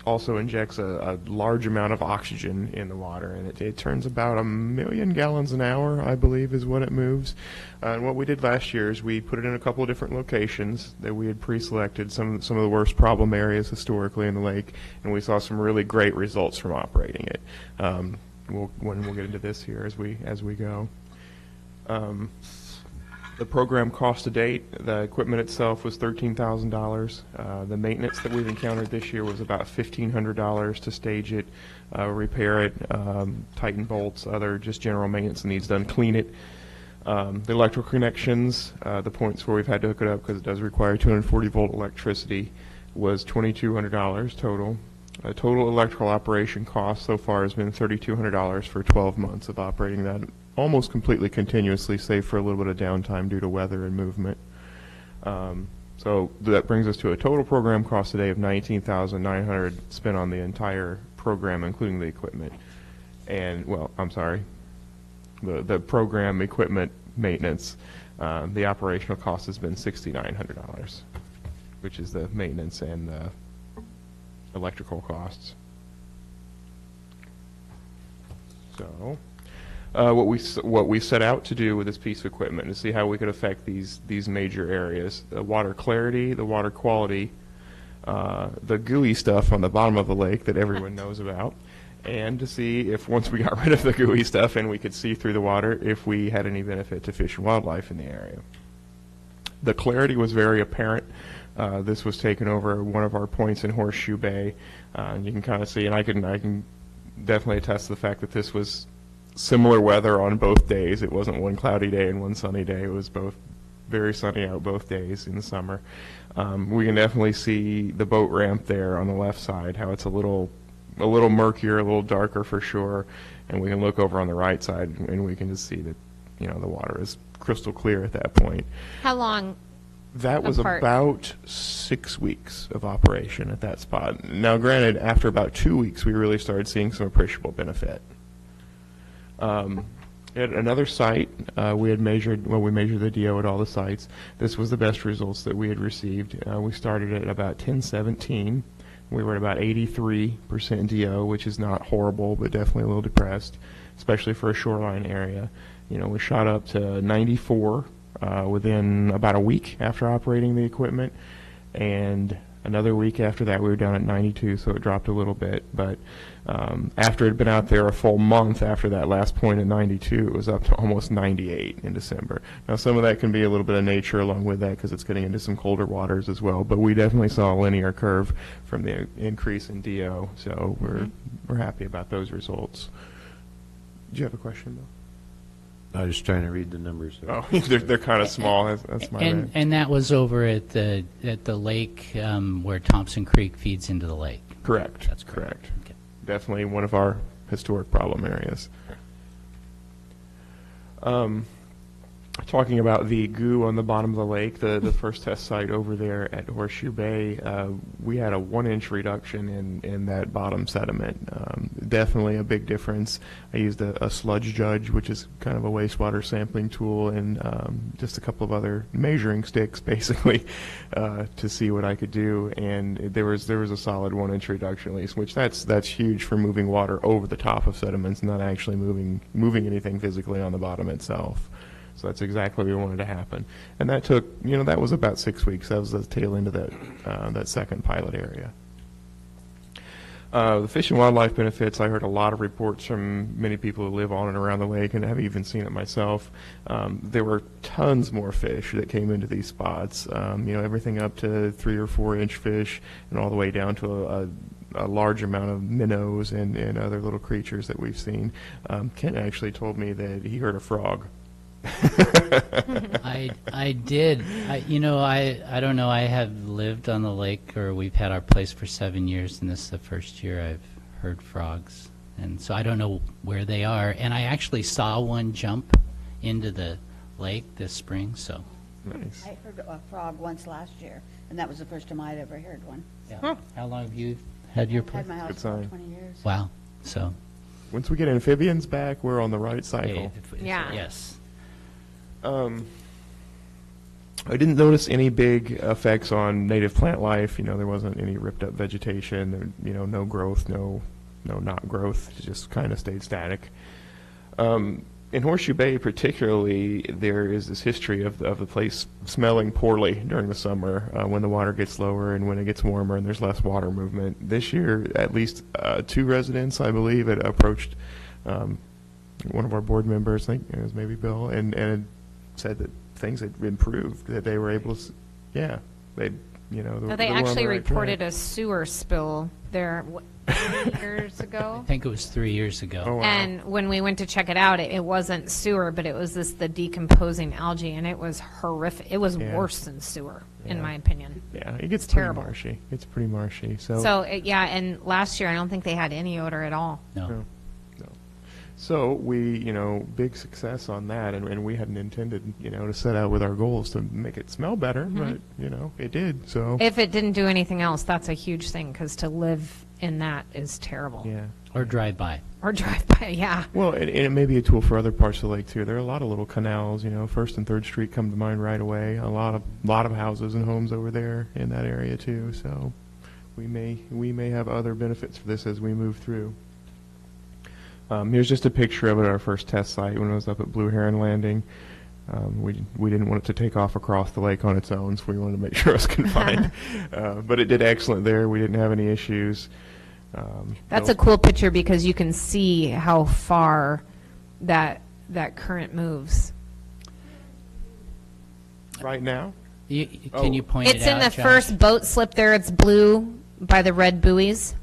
also injects a large amount of oxygen in the water, and it turns about 1 million gallons an hour, I believe, is what it moves. And what we did last year is we put it in a couple of different locations that we had pre-selected, some of the worst problem areas historically in the lake, and we saw some really great results from operating it. We'll get into this here as we go. The program cost to date, the equipment itself was $13,000. The maintenance that we've encountered this year was about $1,500 to stage it, repair it, tighten bolts, other just general maintenance needs done, clean it. The electrical connections, the points where we've had to hook it up because it does require 240 volt electricity, was $2,200 total. Total electrical operation cost so far has been $3,200 for 12 months of operating that almost completely continuously, save for a little bit of downtime due to weather and movement. So that brings us to a total program cost today of $19,900 spent on the entire program, including the equipment. And, well, I'm sorry, the program equipment maintenance, the operational cost has been $6,900, which is the maintenance and the electrical costs. So what we set out to do with this piece of equipment is see how we could affect these major areas: the water clarity, the water quality, the gooey stuff on the bottom of the lake that everyone knows about, and to see if once we got rid of the gooey stuff and we could see through the water, if we had any benefit to fish and wildlife in the area. The clarity was very apparent. This was taken over one of our points in Horseshoe Bay. You can kind of see, and I can definitely attest to the fact that this was similar weather on both days. It wasn't one cloudy day and one sunny day. It was both very sunny out both days in the summer. We can definitely see the boat ramp there on the left side, how it's a little murkier, a little darker for sure. And we can look over on the right side and we can just see that, the water is crystal clear at that point. How long That was apart? about 6 weeks of operation at that spot. Now, granted, after about 2 weeks, we really started seeing some appreciable benefit. At another site, we measured the DO at all the sites. This was the best results that we had received. We started at about 1017. We were at about 83% DO, which is not horrible, but definitely a little depressed, especially for a shoreline area. We shot up to 94 within about a week after operating the equipment, and another week after that we were down at 92, so it dropped a little bit. But after it had been out there a full month after that last point at 92, it was up to almost 98 in December. Now, some of that can be a little bit of nature along with that because it's getting into some colder waters as well, but we definitely saw a linear curve from the increase in DO, so we're happy about those results. Do you have a question, Bill? I was just trying to read the numbers. Oh, they're kind of small. That's my bad. And that was over at the lake where Thompson Creek feeds into the lake. Correct. That's correct. Okay. Definitely one of our historic problem areas. Talking about the goo on the bottom of the lake, the first test site over there at Horseshoe Bay, we had a 1-inch reduction in that bottom sediment. Definitely a big difference. I used a sludge judge, which is kind of a wastewater sampling tool, and just a couple of other measuring sticks, basically, to see what I could do. And there was a solid 1-inch reduction at least, which that's huge for moving water over the top of sediments, not actually moving anything physically on the bottom itself. So that's exactly what we wanted to happen. And that took, that was about 6 weeks. That was the tail end of that second pilot area. The fish and wildlife benefits, I heard a lot of reports from many people who live on and around the lake, and have even seen it myself. There were tons more fish that came into these spots, everything up to 3 or 4 inch fish and all the way down to a large amount of minnows and other little creatures that we've seen. Kent actually told me that he heard a frog. I did. I don't know. I have lived on the lake, or we've had our place for 7 years, and this is the first year I've heard frogs. And so I don't know where they are. And I actually saw one jump into the lake this spring. So Nice. I heard a frog once last year, and that was the first time I'd ever heard one. yeah. How long have you had your I've place? had my house Good for sign. 20 years. Wow. So Once we get amphibians back, we're on the right cycle. Yeah. Yes. I didn't notice any big effects on native plant life. There wasn't any ripped up vegetation. No growth, no not growth. It just kind of stayed static. In Horseshoe Bay, particularly, there is this history of the place smelling poorly during the summer when the water gets lower and when it gets warmer and there's less water movement. This year, at least 2 residents, I believe, had approached one of our board members, I think it was maybe Bill, and said that things had improved, that they were able to, they actually reported a sewer spill there 3 years ago. I think it was 3 years ago. Oh, wow. And when we went to check it out, it wasn't sewer, but it was the decomposing algae, and it was horrific. It was Yeah. worse than sewer, in Yeah. my opinion. Yeah, it gets It's pretty terrible. marshy. It's pretty marshy. So, And last year, I don't think they had any odor at all. No. No. So we, big success on that, and we hadn't intended, to set out with our goals to make it smell better, but, it did, so. If it didn't do anything else, that's a huge thing, because to live in that is terrible. Yeah. Or drive by. Or drive by, yeah. Well, and it may be a tool for other parts of the lake, too. There are a lot of little canals, First and Third Street come to mind right away. A lot of houses and homes over there in that area, too, so we may have other benefits for this as we move through. Here's just a picture of it at our first test site when it was up at Blue Heron Landing. We didn't want it to take off across the lake on its own, so we wanted to make sure it was confined. But it did excellent there. We didn't have any issues. That's a cool picture because you can see how far that current moves. Right now? Can you point it out, It's in the Josh? first boat slip there. It's blue by the red buoys.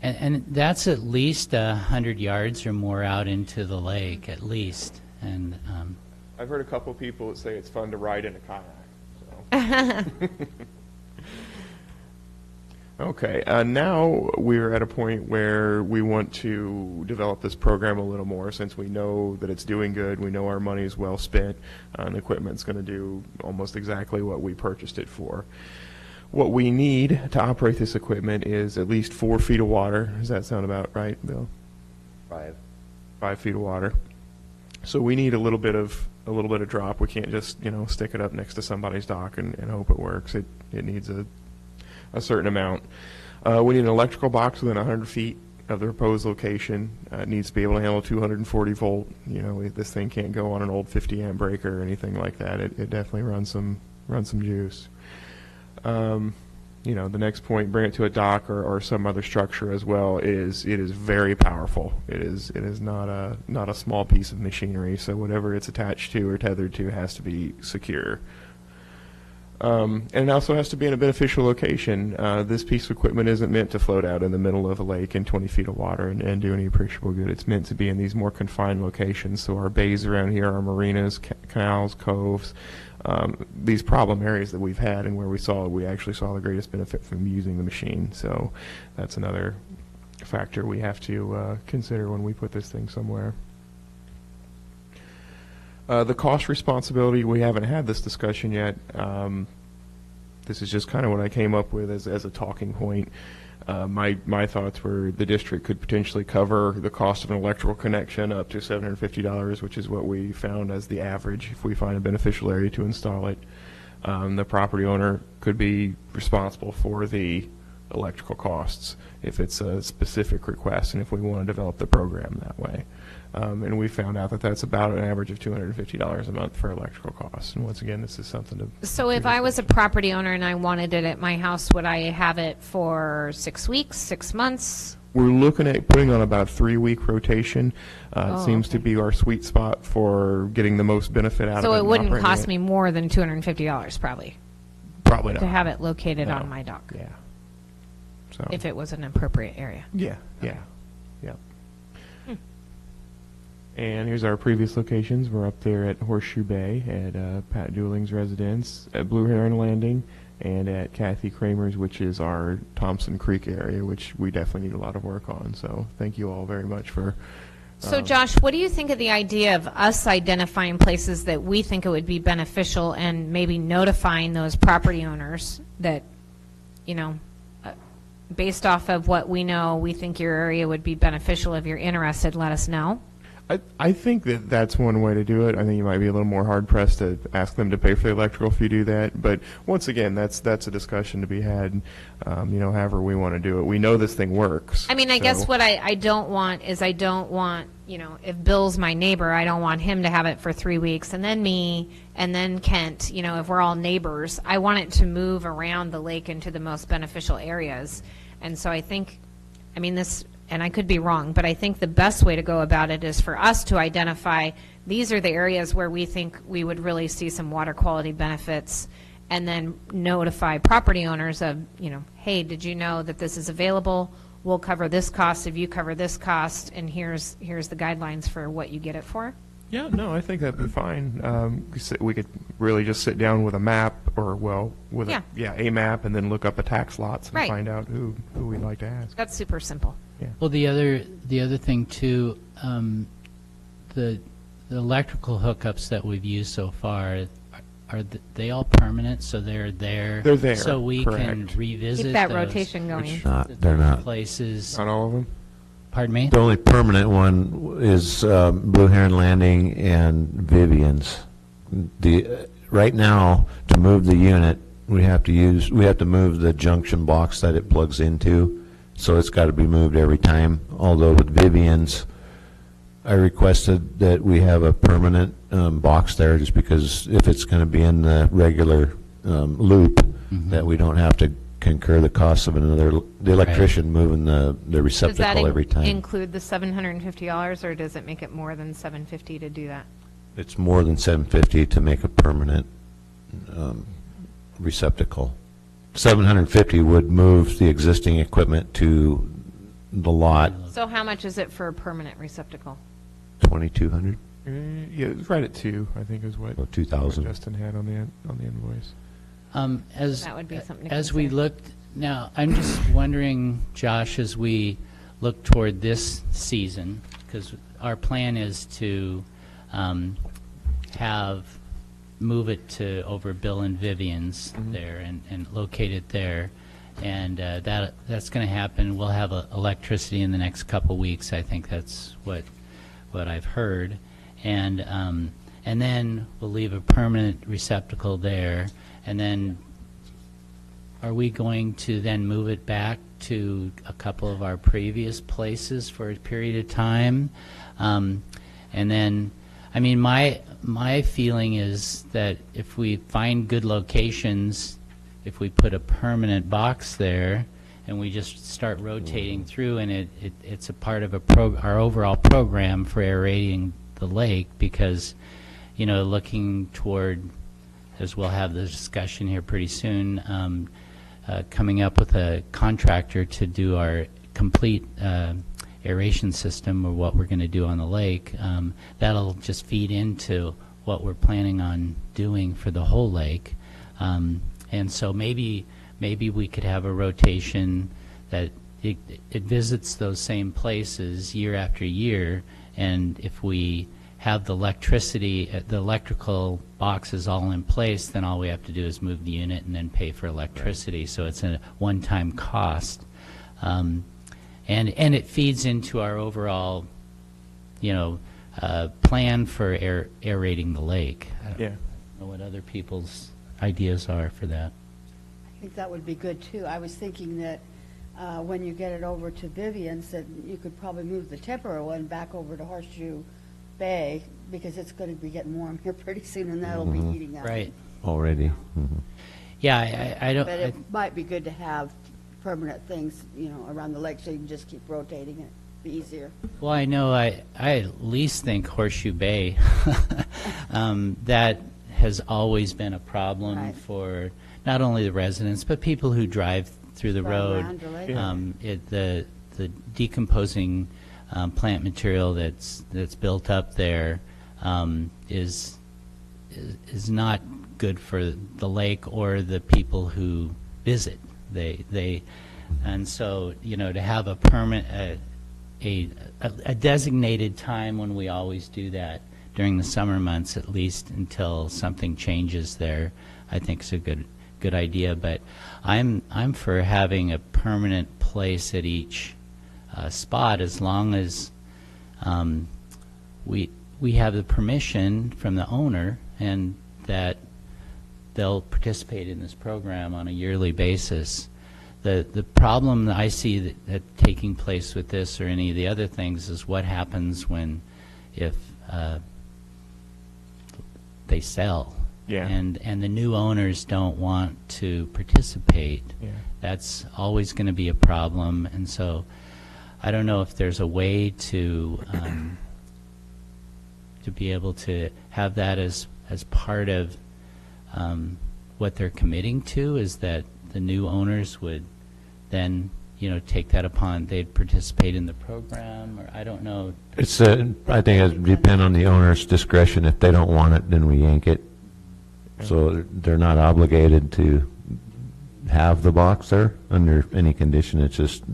And that's at least 100 yards or more out into the lake, at least. And I've heard a couple of people that say it's fun to ride in a kayak. So. Okay, now we're at a point where we want to develop this program a little more, since we know that it's doing good, we know our money is well spent, and the equipment's going to do almost exactly what we purchased it for. What we need to operate this equipment is at least 4 feet of water. Does that sound about right, Bill? 5 feet of water. So we need a little bit of drop. We can't just stick it up next to somebody's dock and hope it works. It needs a certain amount. We need an electrical box within 100 feet of the proposed location. It needs to be able to handle 240 volt. This thing can't go on an old 50 amp breaker or anything like that. It definitely runs some juice. The next point, bring it to a dock or some other structure as well. It is very powerful. It is not a small piece of machinery. So whatever it's attached to or tethered to has to be secure. And it also has to be in a beneficial location. This piece of equipment isn't meant to float out in the middle of a lake in 20 feet of water and do any appreciable good. It's meant to be in these more confined locations. So our bays around here, our marinas, canals, coves, these problem areas that we've had and where we actually saw the greatest benefit from using the machine. So that's another factor we have to consider when we put this thing somewhere. The cost responsibility, we haven't had this discussion yet. This is just kind of what I came up with as a talking point. My thoughts were the district could potentially cover the cost of an electrical connection up to $750, which is what we found as the average if we find a beneficial area to install it. The property owner could be responsible for the electrical costs if it's a specific request and if we want to develop the program that way. And we found out that that's about an average of $250 a month for electrical costs. And once again, this is something to... So if I was a property owner and I wanted it at my house, would I have it for 6 weeks, 6 months? We're looking at putting on about a 3-week rotation. It seems to be our sweet spot for getting the most benefit out of it. So it and wouldn't operating cost it. me more than $250 probably Probably not. to have it located No. on my dock, Yeah. So. if it was an appropriate area. Yeah. And here's our previous locations. We're up there at Horseshoe Bay, at Pat Dooling's residence, at Blue Heron Landing, and at Kathy Kramer's, which is our Thompson Creek area, which we definitely need a lot of work on. So thank you all very much for... So Josh, what do you think of the idea of us identifying places that we think it would be beneficial and maybe notifying those property owners that, based off of what we know, we think your area would be beneficial. If you're interested, let us know. I think that that's one way to do it. I think you might be a little more hard-pressed to ask them to pay for the electrical if you do that. But once again, that's a discussion to be had, however we want to do it. We know this thing works. I mean, I guess what I don't want is if Bill's my neighbor, I don't want him to have it for 3 weeks, and then me, and then Kent, if we're all neighbors. I want it to move around the lake into the most beneficial areas. And so I think, and I could be wrong, but I think the best way to go about it is for us to identify these are the areas where we think we would really see some water quality benefits, and then notify property owners of, hey, did you know that this is available? We'll cover this cost if you cover this cost, and here's the guidelines for what you get it for. Yeah, no, I think that'd be fine. We could really just sit down with a map, or a map, and then look up the tax lots and find out who we'd like to ask. That's super simple. Yeah. Well, the other thing too, the electrical hookups that we've used so far, are they all permanent? So they're there. They're there. So we can correct. revisit Keep that those rotation going. They're not. places. Not all of them? Pardon me? The only permanent one is Blue Heron Landing and Vivian's. Right now, to move the unit, we have to move the junction box that it plugs into, so it's got to be moved every time. Although with Vivian's, I requested that we have a permanent box there, just because if it's going to be in the regular loop, that we don't have to incur the cost of the electrician moving the receptacle every time. Does that include the $750, or does it make it more than $750 to do that? It's more than $750 to make a permanent receptacle. $750 would move the existing equipment to the lot. So how much is it for a permanent receptacle? $2,200 Yeah, it's right at 2, I think is what, or $2,000. Justin had on the invoice. As That would be something to as we consider. looked Now, I'm just wondering, Josh, as we look toward this season, because our plan is to move it to over Bill and Vivian's there and locate it there. And that's going to happen. We'll have electricity in the next couple weeks. I think that's what I've heard. And then we'll leave a permanent receptacle there. And then are we going to then move it back to a couple of our previous places for a period of time? And then, I mean, my feeling is that if we find good locations, if we put a permanent box there and we just start rotating through, and it's a part of our overall program for aerating the lake, because, you know, looking toward, as we'll have the discussion here pretty soon, coming up with a contractor to do our complete aeration system, or what we're going to do on the lake, that'll just feed into what we're planning on doing for the whole lake. And so maybe we could have a rotation that it visits those same places year after year, and if we have the electricity, the electrical boxes all in place, then all we have to do is move the unit and then pay for electricity. Right. So it's a one-time cost. And it feeds into our overall, you know, plan for aerating the lake. I don't know what other people's ideas are for that. I think that would be good too. I was thinking that when you get it over to Vivian's, that you could probably move the temporary one back over to Horseshoe Bay, because it's going to be getting warm here pretty soon, and that'll be heating up. Right. Already. Yeah, I don't. But it might be good to have permanent things, you know, around the lake, so you can just keep rotating it. Be easier. Well, I know I at least think Horseshoe Bay, that has always been a problem for not only the residents, but people who drive through the road. The decomposing plant material that's built up there is not good for the lake or the people who visit. And so, you know, to have a permanent a designated time when we always do that during the summer months, at least until something changes there, I think is a good idea. But I'm for having a permanent place at each spot, as long as we have the permission from the owner, and that they'll participate in this program on a yearly basis. The problem that I see that taking place with this or any of the other things is what happens if they sell. Yeah. And the new owners don't want to participate. Yeah. That's always going to be a problem. And so I don't know if there's a way to be able to have that as part of what they're committing to, is that the new owners would then, you know, take that upon, they'd participate in the program, or I don't know. It's I think it depends on the owner's discretion. If they don't want it, then we yank it. So they're not obligated to have the box there under any condition. It's just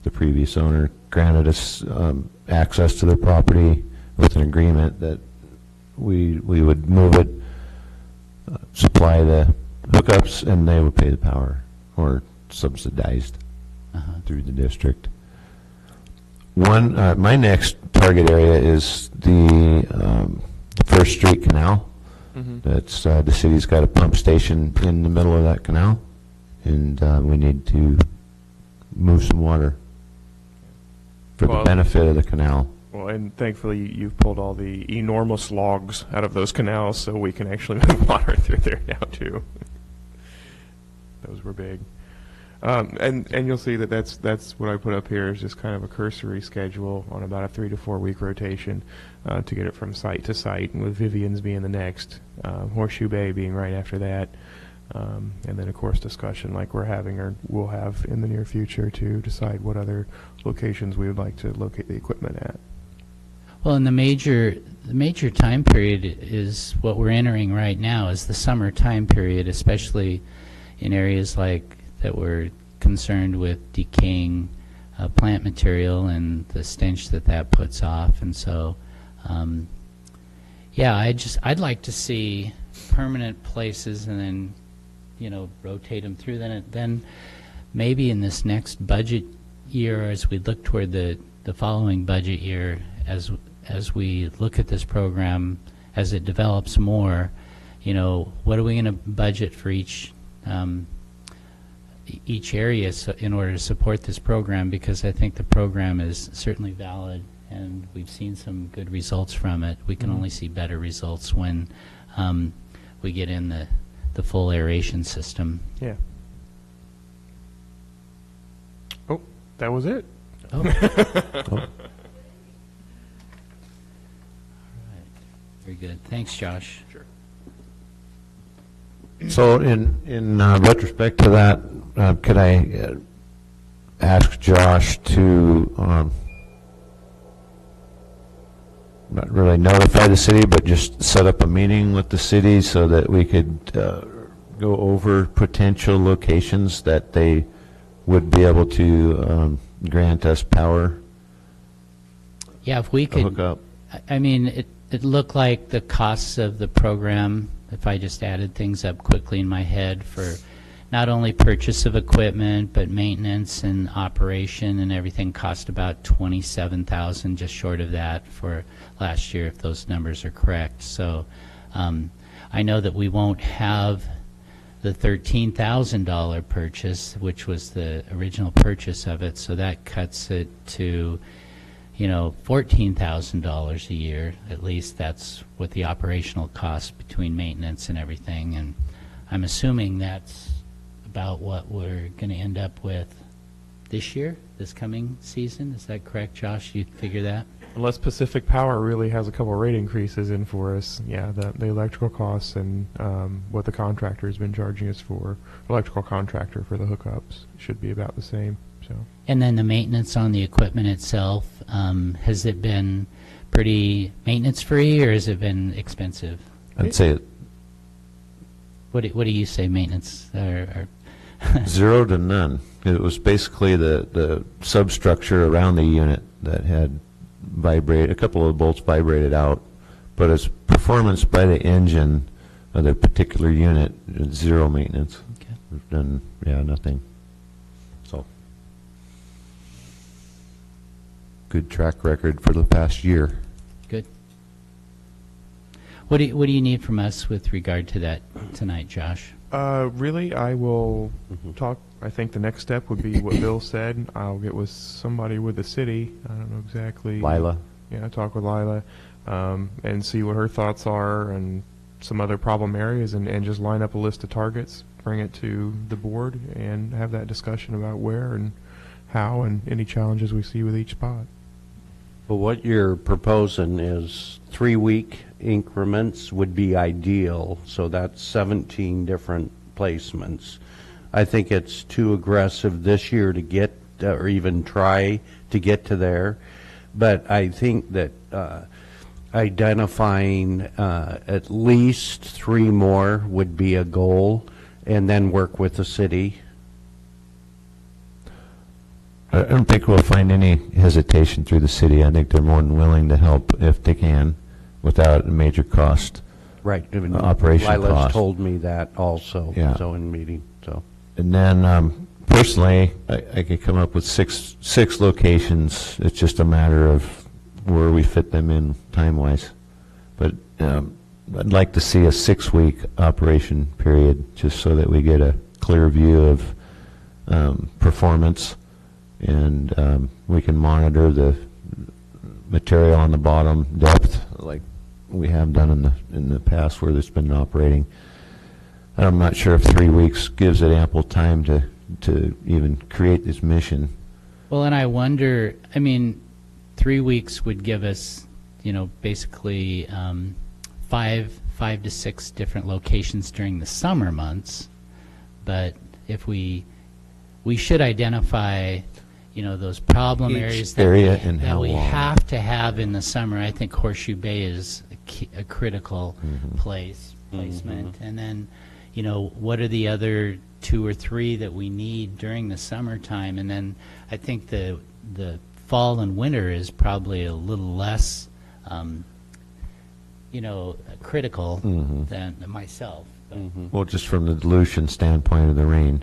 the previous owner granted us access to the property with an agreement that we would move it, supply the hookups, and they would pay the power, or subsidized through the district. My next target area is the First Street Canal. That's the city's got a pump station in the middle of that canal, and we need to move some water for the benefit of the canal. Well, and thankfully you've pulled all the enormous logs out of those canals, so we can actually move water through there now too. Those were big. And you'll see that that's what I put up here is just kind of a cursory schedule on about a 3 to 4 week rotation to get it from site to site, and with Vivian's being the next, Horseshoe Bay being right after that, and then of course discussion like we're having or we'll have in the near future to decide what other locations we would like to locate the equipment at. Well, and the major time period is what we're entering right now, is the summer time period, especially in areas like that we're concerned with decaying plant material and the stench that that puts off. And so, yeah, I'd like to see permanent places and then, you know, rotate them through. Then maybe in this next budget year, as we look toward the following budget year, as we look at this program, as it develops more, you know, what are we going to budget for each area in order to support this program? Because I think the program is certainly valid, and we've seen some good results from it. We can only see better results when we get in the full aeration system. Yeah. Oh, that was it. Oh. Oh. Very good. Thanks, Josh. Sure. So in retrospect to that, could I ask Josh to not really notify the city, but just set up a meeting with the city so that we could go over potential locations that they would be able to grant us power Yeah, if we to hook could, up? I mean, it looked like the costs of the program, if I just added things up quickly in my head, for not only purchase of equipment, but maintenance and operation and everything, cost about $27,000, just short of that for last year, if those numbers are correct. So I know that we won't have the $13,000 purchase, which was the original purchase of it, so that cuts it to, you know, $14,000 a year. At least that's what the operational cost between maintenance and everything, and I'm assuming that's about what we're going to end up with this year, this coming season. Is that correct, Josh? You figure that? Unless Pacific Power really has a couple rate increases in for us, yeah, the electrical costs and what the contractor has been charging us for, electrical contractor for the hookups, should be about the same. So. And then the maintenance on the equipment itself, has it been pretty maintenance-free, or has it been expensive? I'd say What do you say, maintenance? Or 0 to none. It was basically the substructure around the unit that had a couple of the bolts vibrated out, but its performance by the engine of the particular unit is 0 maintenance. Okay. We've done, yeah, nothing. So, good track record for the past year. Good. What do you need from us with regard to that tonight, Josh? Really, I will talk. I think the next step would be what Bill said. I'll get with somebody with the city. I don't know exactly. Lila? Yeah, talk with Lila and see what her thoughts are and some other problem areas, and just line up a list of targets, bring it to the board, and have that discussion about where and how and any challenges we see with each spot. But what you're proposing is 3-week increments would be ideal, so that's 17 different placements. I think it's too aggressive this year to get, or even try to get to there, but I think that identifying at least 3 more would be a goal, and then work with the city. I don't think we'll find any hesitation through the city. I think they're more than willing to help if they can without a major cost. Right. Operation Lila's cost. told me that also, Yeah. so in meeting, so. And then personally, I could come up with six locations. It's just a matter of where we fit them in time-wise. But I'd like to see a 6-week operation period, just so that we get a clear view of performance, and we can monitor the material on the bottom depth like we have done in the past where it's been operating. I'm not sure if 3 weeks gives it ample time to even create this mission. Well, and I wonder, I mean, 3 weeks would give us, you know, basically 5 to 6 different locations during the summer months. But if we should identify, you know, those problem Each areas area that, and that how we long. have to have in the summer. I think Horseshoe Bay is a critical placement. And then, what are the other 2 or 3 that we need during the summertime? And then I think the fall and winter is probably a little less, critical than myself. But Well, just from the dilution standpoint of the rain.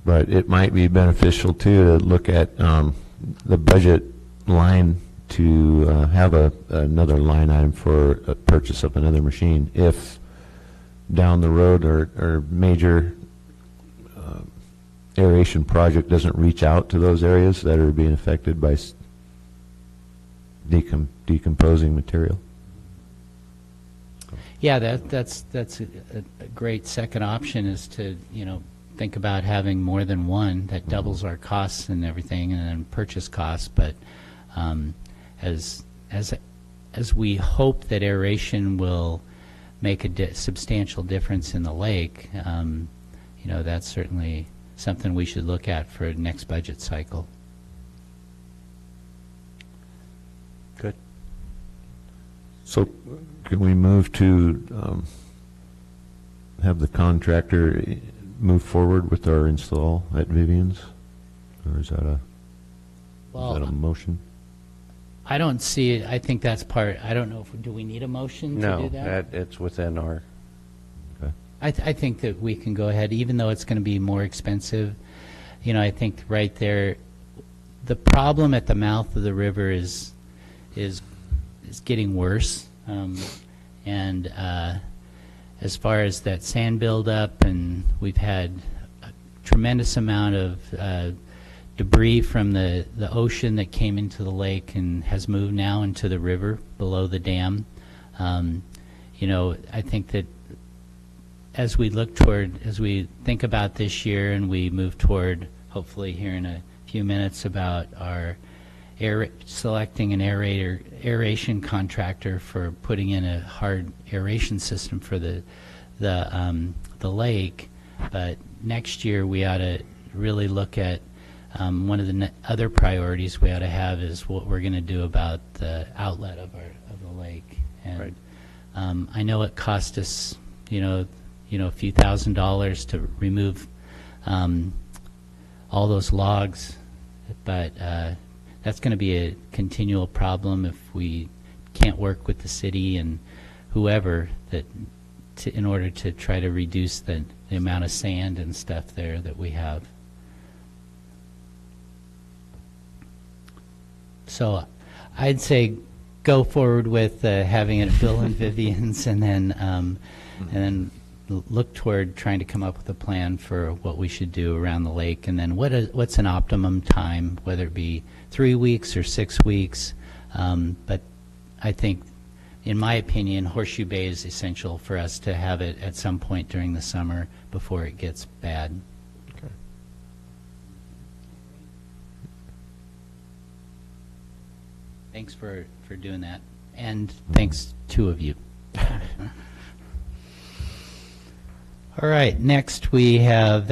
But it might be beneficial, too, to look at the budget line to have another line item for a purchase of another machine. If down the road or major aeration project doesn't reach out to those areas that are being affected by decomposing material. Yeah, that's a great second option, is to think about having more than one that doubles our costs and everything, and then purchase costs. But as we hope that aeration will make a substantial difference in the lake, that's certainly something we should look at for next budget cycle. Good. So can we move to have the contractor move forward with our install at Vivian's? Or is that a motion? I don't see it. I think that's part. I don't know do we need a motion to do that? No, it's within our. I think that we can go ahead, even though it's going to be more expensive. I think right there, the problem at the mouth of the river is getting worse, and as far as that sand buildup, and we've had a tremendous amount of debris from the ocean that came into the lake and has moved now into the river below the dam. I think that as we think about this year, and we move toward, hopefully here in a few minutes, about our selecting an aeration contractor for putting in a hard aeration system for the lake. But next year we ought to really look at one of the other priorities we ought to have is what we're going to do about the outlet of the lake. And right. I know it cost us a few $1,000s to remove all those logs, but that's going to be a continual problem if we can't work with the city and whoever in order to try to reduce the amount of sand and stuff there that we have. So I'd say go forward with having it at Bill and Vivian's, and then look toward trying to come up with a plan for what we should do around the lake, and then what's an optimum time, whether it be 3 weeks or 6 weeks. But I think, in my opinion, Horseshoe Bay is essential for us to have it at some point during the summer before it gets bad. Okay. Thanks for doing that, and thanks, 2 of you. All right, next we have,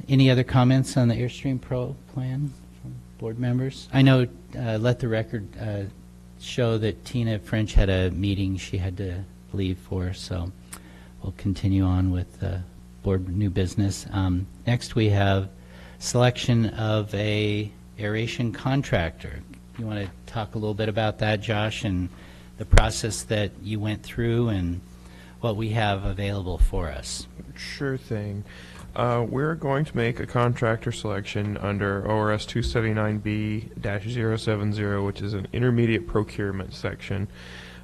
any other comments on the Airstream Pro plan from board members? I know, let the record show that Tina French had a meeting she had to leave for, so we'll continue on with board new business. Next we have selection of a aeration contractor. You want to talk a little bit about that, Josh, and the process that you went through and what we have available for us? Sure thing. We're going to make a contractor selection under ORS 279B-070, which is an intermediate procurement section.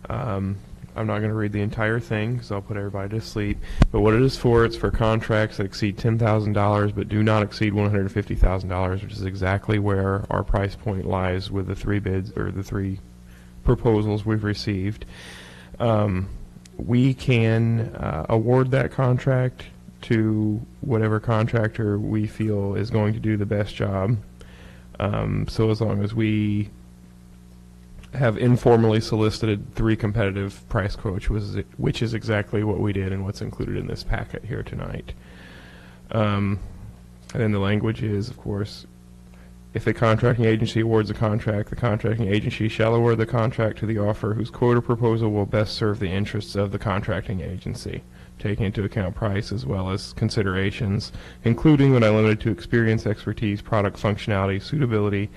I'm not going to read the entire thing because I'll put everybody to sleep. But what it is for, it's for contracts that exceed $10,000 but do not exceed $150,000, which is exactly where our price point lies with the 3 bids or the 3 proposals we've received. We can award that contract to whatever contractor we feel is going to do the best job. So as long as we have informally solicited 3 competitive price quotes, which is exactly what we did and what's included in this packet here tonight. And then the language is, of course, if the contracting agency awards a contract, the contracting agency shall award the contract to the offeror whose quote or proposal will best serve the interests of the contracting agency. taking into account price as well as considerations, including but not limited to experience, expertise, product functionality, suitability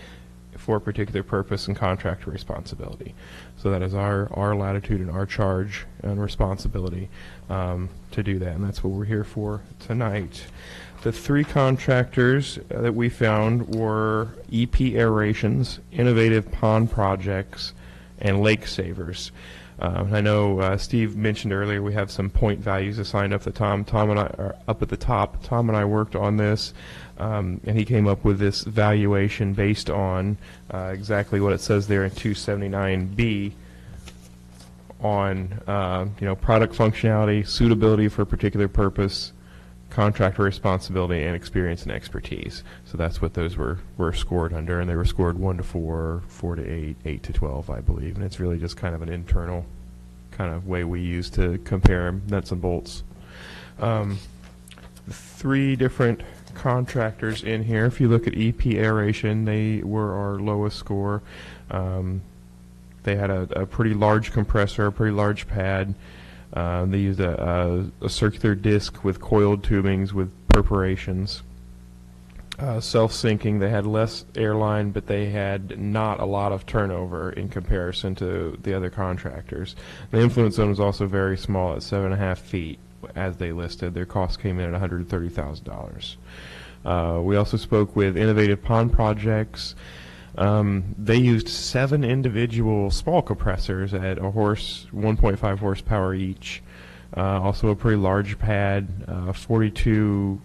for a particular purpose, and contractor responsibility. So that is our latitude and our charge and responsibility to do that, and that's what we're here for tonight. The three contractors that we found were EP Aerations, Innovative Pond Projects, and Lake Savers. I know Steve mentioned earlier we have some point values assigned up at the top. Tom and I are up at the top. Tom and I worked on this, and he came up with this valuation based on exactly what it says there in 279B on product functionality, suitability for a particular purpose, contractor responsibility, and experience and expertise. So that's what those were scored under, and they were scored 1 to 4, 4 to 8, 8 to 12, I believe. And it's really just kind of an internal kind of way we use to compare nuts and bolts. Three different contractors in here. If you look at EP Aeration, they were our lowest score. They had a pretty large compressor, a pretty large pad. They used a circular disc with coiled tubings with perforations. Self-sinking, they had less airline, but they had not a lot of turnover in comparison to the other contractors. The influence zone was also very small at 7.5 feet, as they listed. Their cost came in at $130,000. We also spoke with Innovative Pond Projects. They used 7 individual small compressors at 1.5 horsepower each. Also a pretty large pad, 42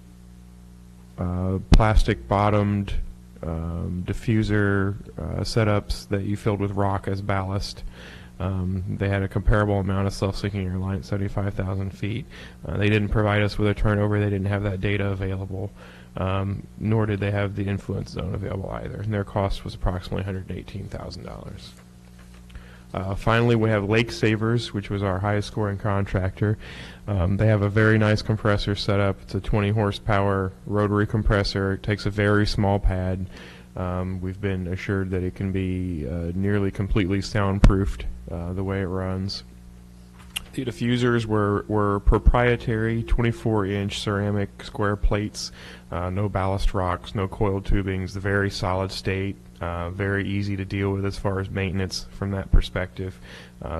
plastic bottomed diffuser setups that you filled with rock as ballast. They had a comparable amount of self-sinking airline at 75,000 feet. They didn't provide us with a turnover. They didn't have that data available. Nor did they have the influence zone available either, and their cost was approximately $118,000. Finally, we have Lake Savers, which was our highest scoring contractor. They have a very nice compressor set up. It's a 20 horsepower rotary compressor. It takes a very small pad. We've been assured that it can be nearly completely soundproofed the way it runs. The diffusers were proprietary 24-inch ceramic square plates, no ballast rocks, no coiled tubings, very solid state, very easy to deal with as far as maintenance from that perspective.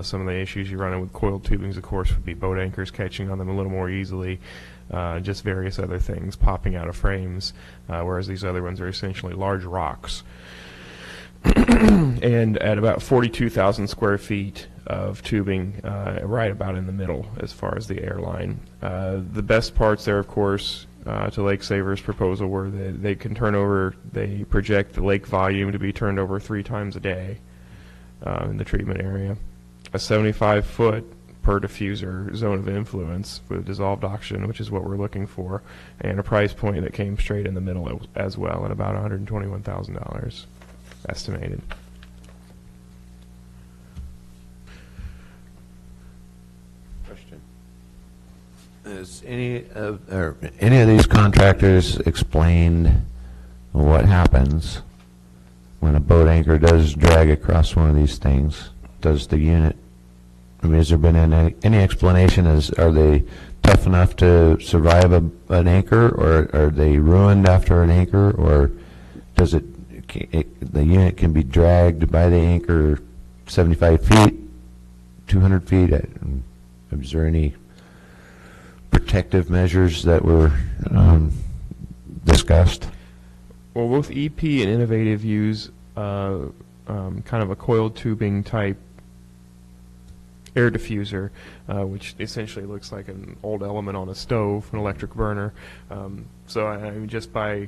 Some of the issues you run in with coiled tubings, of course, would be boat anchors catching on them a little more easily, just various other things popping out of frames, whereas these other ones are essentially large rocks. And at about 42,000 square feet of tubing, right about in the middle as far as the airline. The best parts there, of course, to Lake Savers' proposal were that they can turn over, they project the lake volume to be turned over 3 times a day in the treatment area. A 75-foot per diffuser zone of influence with dissolved oxygen, which is what we're looking for, and a price point that came straight in the middle as well at about $121,000 estimated. Question. Has any of these contractors explained what happens when a boat anchor does drag across one of these things? Does the unit, I mean, has there been any explanation? Are they tough enough to survive an anchor, or are they ruined after an anchor, or does the unit can be dragged by the anchor 75 feet, 200 feet? Is there any protective measures that were discussed? Well, both EP and Innovative use kind of a coiled tubing type air diffuser, which essentially looks like an old element on a stove, an electric burner. So I mean, just by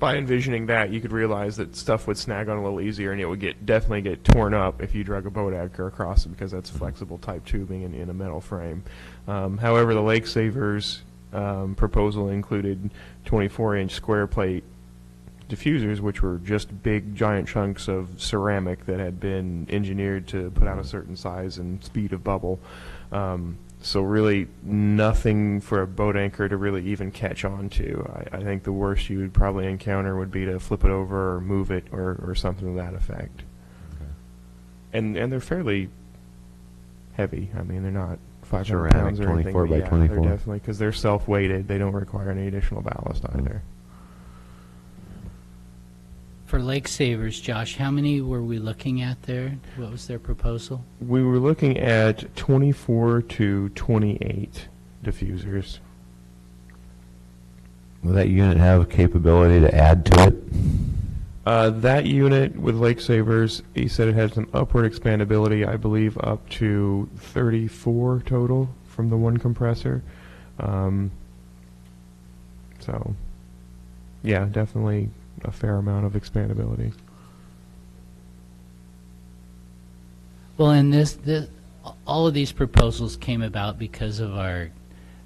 envisioning that, you could realize that stuff would snag on a little easier, and it would definitely get torn up if you drug a boat anchor across it, because that's flexible type tubing in a metal frame. However, the Lake Savers proposal included 24-inch square plate diffusers, which were just big giant chunks of ceramic that had been engineered to put out a certain size and speed of bubble. So really nothing for a boat anchor to really even catch on to. I think the worst you would probably encounter would be to flip it over or move it or something to that effect. Okay. And they're fairly heavy. I mean, they're not 500 Ceramic pounds or anything. 24 but by yeah, 24. They're definitely, because they're self-weighted. They don't require any additional ballast either. For Lake Savers, Josh, how many were we looking at there? What was their proposal? We were looking at 24 to 28 diffusers. Will that unit have capability to add to it? That unit with Lake Savers, he said it had some upward expandability, I believe up to 34 total from the one compressor. So, yeah, definitely a fair amount of expandability. Well, and all of these proposals came about because of our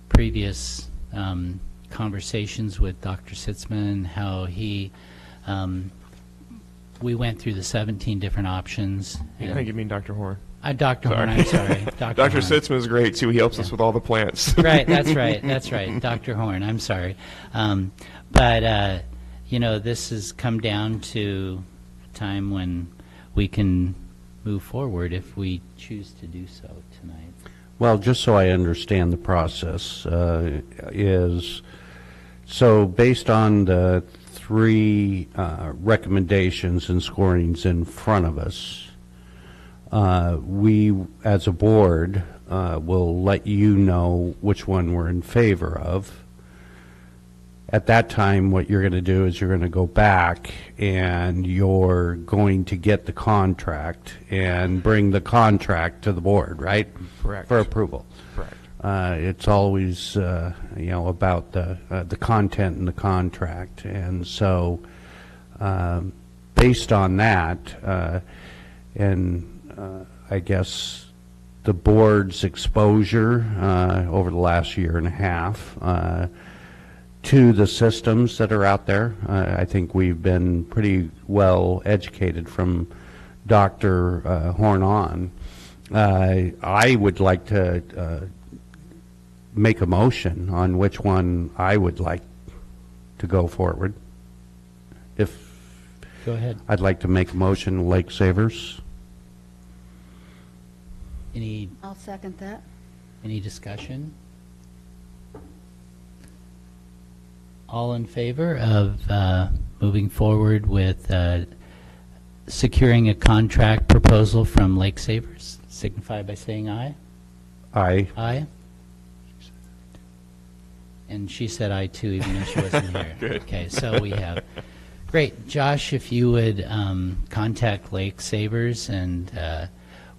previous conversations with Dr. Sitzman, how we went through the 17 different options. I think you mean Dr. Horn. Dr. Horn, I'm sorry. Dr. Sitzman is great, too. He helps us with all the plants. Right, that's right. Dr. Horn, I'm sorry. But this has come down to a time when we can move forward if we choose to do so tonight. Well, just so I understand the process, is, so based on the three recommendations and scorings in front of us, we, as a board, will let you know which one we're in favor of. At that time, what you're going to do is you're going to go back and you're going to get the contract and bring the contract to the board, right? Correct. For approval. Correct. It's always, about the content in the contract. And so, based on that, I guess the board's exposure over the last year and a half to the systems that are out there, I think we've been pretty well educated from Dr. Horn on. I would like to make a motion on which one I would like to go forward. Go ahead. I'd like to make a motion, Lake Savers. I'll second that. Any discussion? All in favor of moving forward with securing a contract proposal from Lake Savers, signify by saying aye. Aye. Aye. And she said aye too, even though she wasn't here. Good. Okay, so we have, great. Josh, if you would contact Lake Savers and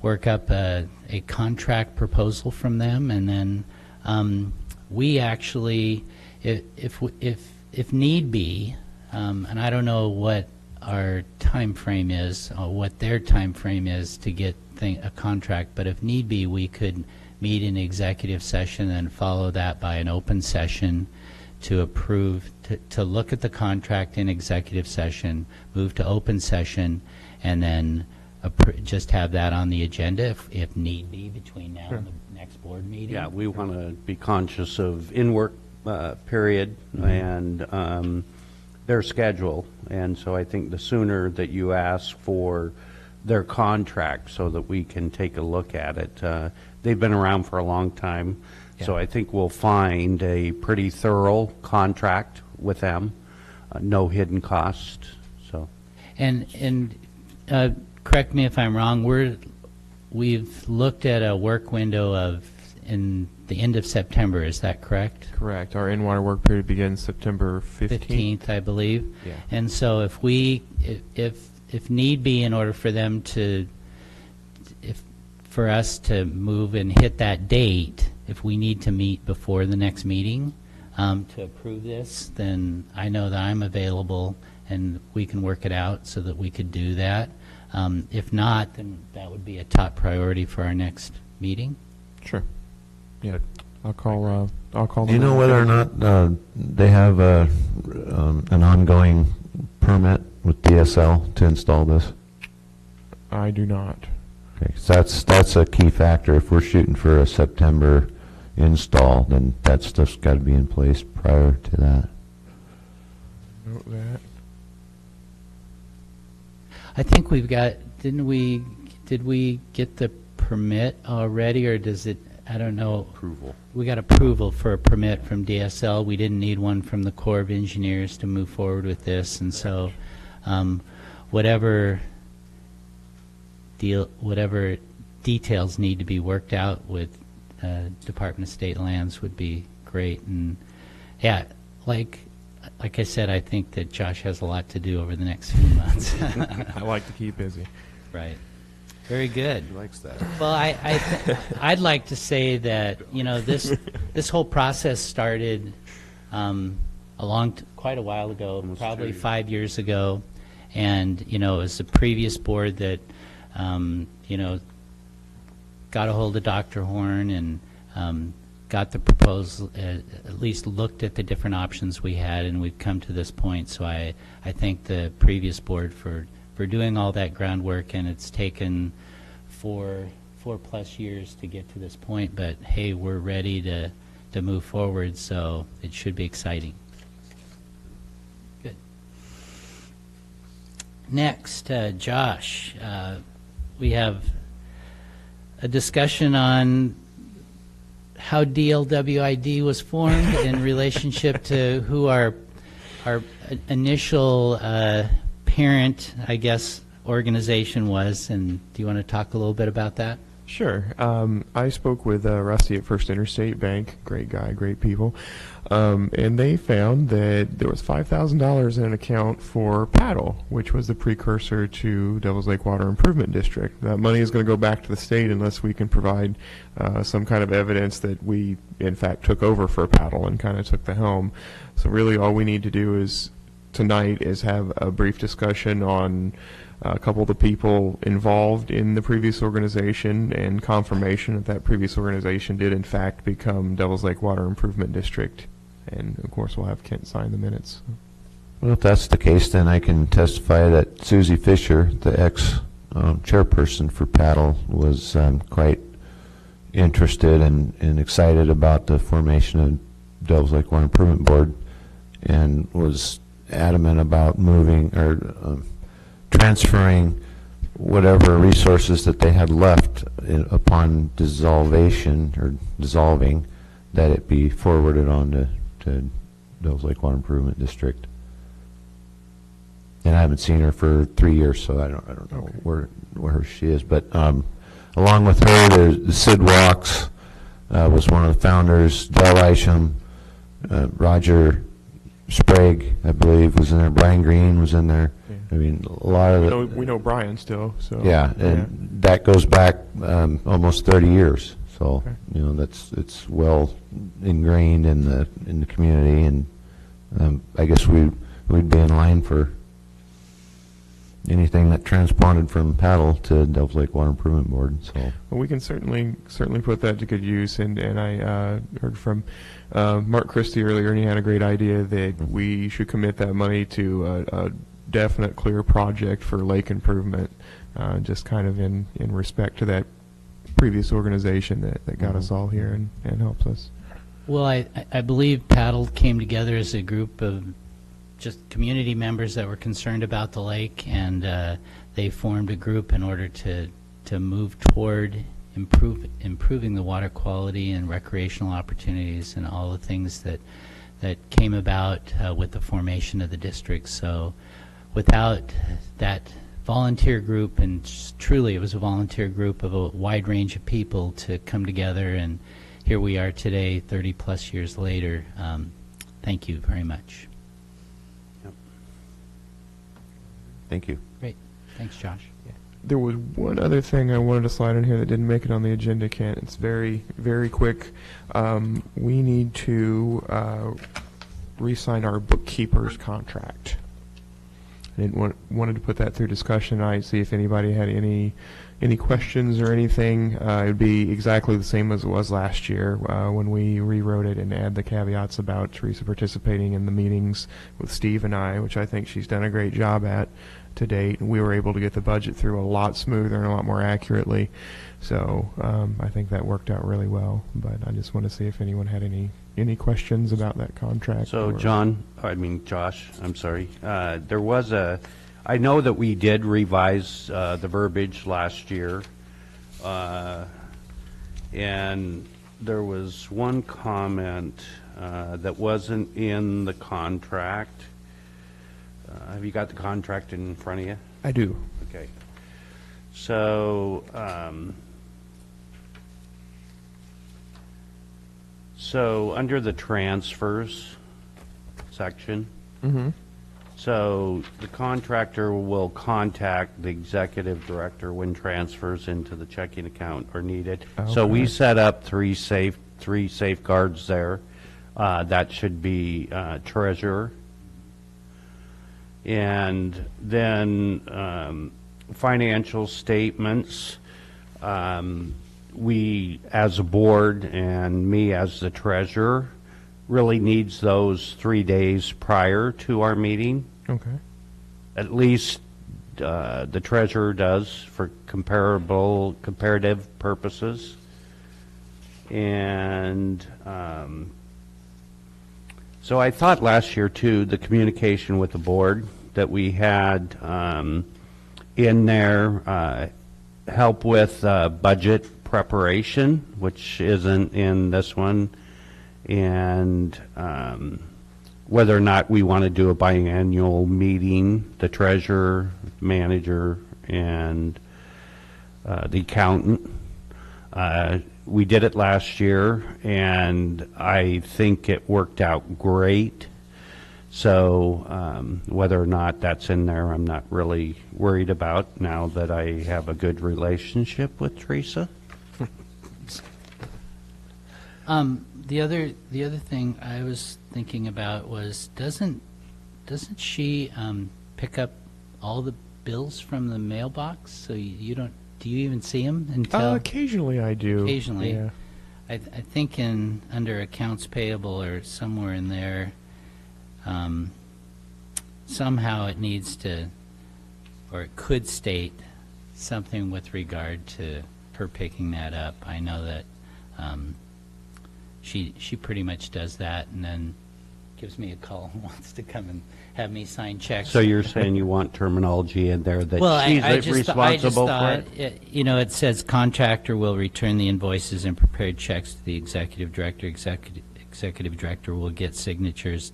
work up a contract proposal from them, and then we actually, if need be, and I don't know what our time frame is, or what their time frame is to get a contract, but if need be, we could meet in executive session and follow that by an open session to approve, to look at the contract in executive session, move to open session, and then just have that on the agenda if need be between now and the next board meeting. Yeah, we want to be conscious of in-work period and their schedule. And so I think the sooner that you ask for their contract so that we can take a look at it. They've been around for a long time, so I think we'll find a pretty thorough contract with them, no hidden cost. So, and correct me if I'm wrong. We've looked at a work window of in the end of September. Is that correct? Correct. Our in-water work period begins September 15th. I believe. Yeah. And so if need be, in order for them to, for us to move and hit that date, if we need to meet before the next meeting to approve this, then I know that I'm available and we can work it out so that we could do that. If not, then that would be a top priority for our next meeting. Sure. Yeah. I'll call Do you them. know whether or not they have an ongoing permit with DSL to install this? I do not. Okay, 'cause that's a key factor. If we're shooting for a September install, then that stuff's got to be in place prior to that. Note that. I think we've got, did we get the permit already, or does it I don't know. Approval. We got approval for a permit from DSL. We didn't need one from the Corps of Engineers to move forward with this, and so whatever details need to be worked out with Department of State Lands would be great. And yeah, like I said, I think that Josh has a lot to do over the next few months. I like to keep busy. Right. Very good. He likes that. Well, I'd like to say that, you know, this whole process started quite a while ago, Almost probably 2 5 years ago, and, you know, it was the previous board that, you know, got a hold of Dr. Horn and got the proposal, at least looked at the different options we had, and we've come to this point. So I thank the previous board for doing all that groundwork, and it's taken 4+ years to get to this point, but hey, we're ready to move forward, so it should be exciting. Good. Next, Josh, we have a discussion on how DLWID was formed in relationship to who our initial parent, I guess, organization was, and do you want to talk a little bit about that? Sure. I spoke with Rusty at First Interstate Bank, great guy, great people, and they found that there was $5,000 in an account for paddle, which was the precursor to Devil's Lake Water Improvement District. That money is going to go back to the state unless we can provide some kind of evidence that we, in fact, took over for paddle and kind of took the helm. So really all we need to do tonight is have a brief discussion on a couple of the people involved in the previous organization and confirmation that that previous organization did in fact become Devil's Lake Water Improvement District. And of course we'll have Kent sign the minutes. Well, if that's the case, then I can testify that Susie Fisher, the ex-chairperson for paddle, was quite interested and excited about the formation of Devil's Lake Water Improvement Board, and was adamant about moving or transferring whatever resources that they had left upon dissolving, that it be forwarded on to Devil's Lake Water Improvement District. And I haven't seen her for 3 years, so I don't know where she is. But along with her, there's Sid Walks was one of the founders. Del Isham, Roger Sprague, I believe, was in there. Brian Green was in there. Yeah. I mean, a lot of We know Brian still, so yeah, and that goes back almost 30 years. So Okay. you know, it's well ingrained in the community, and I guess we'd be in line for anything that transponded from paddle to Devil's Lake Water Improvement Board. So well, we can certainly put that to good use. And I heard from Mark Christie earlier, and he had a great idea that we should commit that money to a definite, clear project for lake improvement, just kind of in respect to that previous organization that got us all here and helps us. Well, I believe Paddle came together as a group of just community members that were concerned about the lake, and they formed a group in order to move toward improving the water quality and recreational opportunities and all the things that came about with the formation of the district. So without that volunteer group, and truly it was a volunteer group of a wide range of people to come together, and here we are today, 30+ years later. Thank you very much. thank you. Great. Thanks, Josh. There was one other thing I wanted to slide in here that didn't make it on the agenda, Kent. It's very, very quick. We need to re-sign our bookkeeper's contract. I wanted to put that through discussion tonight, see if anybody had any questions or anything. It would be exactly the same as it was last year when we rewrote it and add the caveats about Teresa participating in the meetings with Steve and I, which I think she's done a great job at to date. And we were able to get the budget through a lot smoother and a lot more accurately. So I think that worked out really well. But I just want to see if anyone had any questions about that contract. So Josh, I'm sorry. There was I know that we did revise the verbiage last year, and there was one comment that wasn't in the contract. Have you got the contract in front of you? I do. Okay. So, under the transfers section, so the contractor will contact the executive director when transfers into the checking account are needed. So we set up three safeguards there. That should be treasurer. And then financial statements, we as a board and me as the treasurer really needs those 3 days prior to our meeting. Okay. At least the treasurer does for comparative purposes. And so I thought last year too, the communication with the board that we had in there, help with budget preparation, which isn't in this one, and whether or not we want to do a biannual meeting, the treasurer, manager, and the accountant. We did it last year, and I think it worked out great. So whether or not that's in there, I'm not really worried about now that I have a good relationship with Teresa. The other thing I was thinking about was, doesn't she pick up all the bills from the mailbox? So you don't, do you even see them until? Occasionally I do. Occasionally. Yeah. I think under accounts payable or somewhere in there, somehow it needs to, or it could state something with regard to her picking that up. I know that she pretty much does that, and then gives me a call and wants to come and have me sign checks. So you're saying you want terminology in there that Well, she's I just responsible thought, for it? It says contractor will return the invoices and prepared checks to the executive director. Executive director will get signatures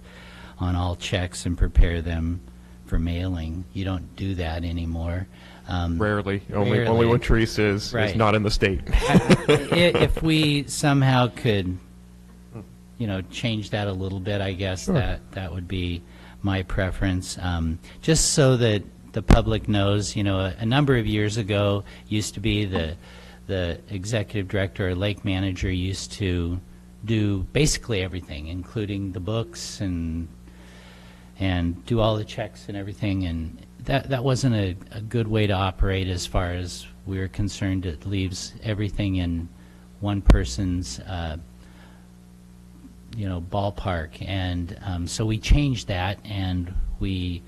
on all checks and prepare them for mailing. You don't do that anymore. Rarely. Only Rarely. when Teresa is Right. not in the state. If we somehow could, change that a little bit, I guess that would be my preference. Just so that the public knows, a number of years ago, used to be the executive director or lake manager used to do basically everything, including the books and do all the checks and everything, and that wasn't a good way to operate as far as we're concerned. It leaves everything in one person's ballpark, and so we changed that, and we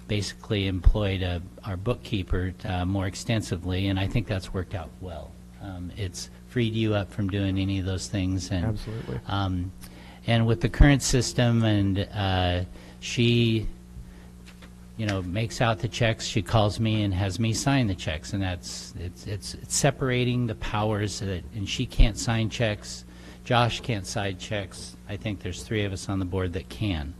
basically employed our bookkeeper more extensively, and I think that's worked out well. It's freed you up from doing any of those things, and Absolutely. And with the current system, and she makes out the checks, she calls me and has me sign the checks, and it's separating the powers and she can't sign checks, Josh can't sign checks. I think there's 3 of us on the board that can,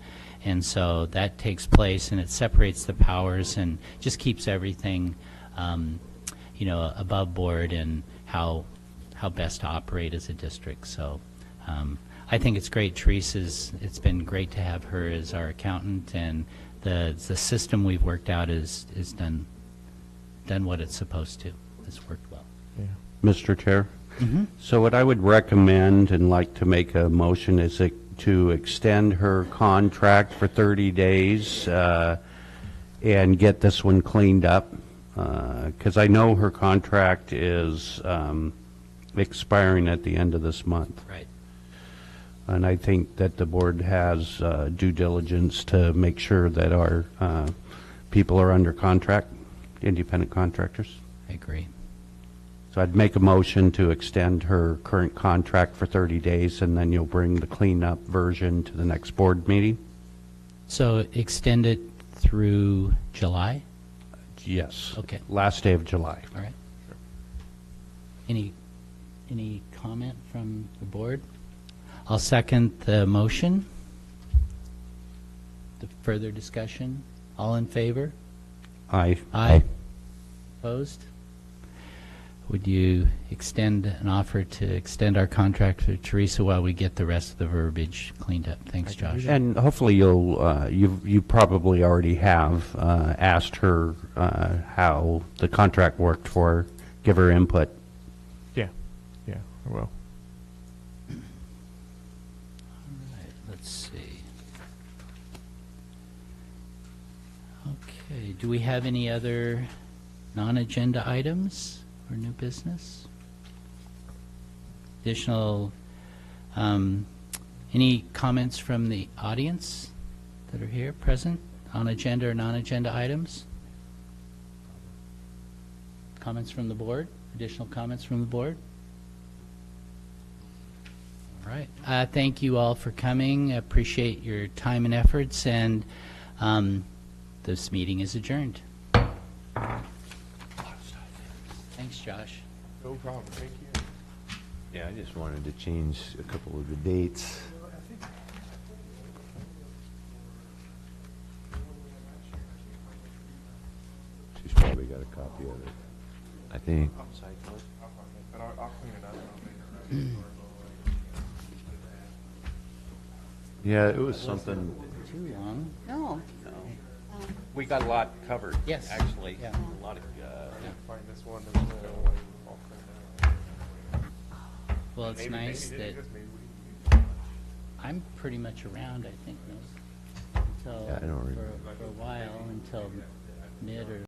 and so that takes place, and it separates the powers and just keeps everything above board and how best to operate as a district. So I think it's great. It's been great to have her as our accountant, and the system we've worked out is done what it's supposed to. It's worked well. Yeah. Mr. Chair? So what I would recommend and like to make a motion is to extend her contract for 30 days and get this one cleaned up, because I know her contract is expiring at the end of this month. Right. And I think that the board has due diligence to make sure that our people are under contract, independent contractors. I agree. So I'd make a motion to extend her current contract for 30 days, and then you'll bring the cleanup version to the next board meeting? So extend it through July? Yes. Okay. Last day of July. All right. Any Any comment from the board? I'll second the motion. The further discussion? All in favor? Aye. Aye. Opposed? Would you extend an offer to extend our contract to Teresa while we get the rest of the verbiage cleaned up? Thanks, Josh. And hopefully you probably already have asked her how the contract worked for her, give her input. Yeah, I will. Let's see. Okay, do we have any other non-agenda items or new business? Additional, any comments from the audience that are here present on agenda or non-agenda items? Comments from the board? Additional comments from the board? All right. Thank you all for coming. I appreciate your time and efforts, and this meeting is adjourned. Thanks, Josh. No problem, thank you. Yeah, I just wanted to change a couple of the dates. She's probably got a copy of it, I think. But I'll clean it up. Yeah, it was something. Too long. No. We got a lot covered. Yes. Actually, Yeah. a lot of. Find this one, there's no way I'll clean it up. Well, it's nice Maybe that maybe I'm pretty much around, I think, until Yeah, I don't for a while, until mid or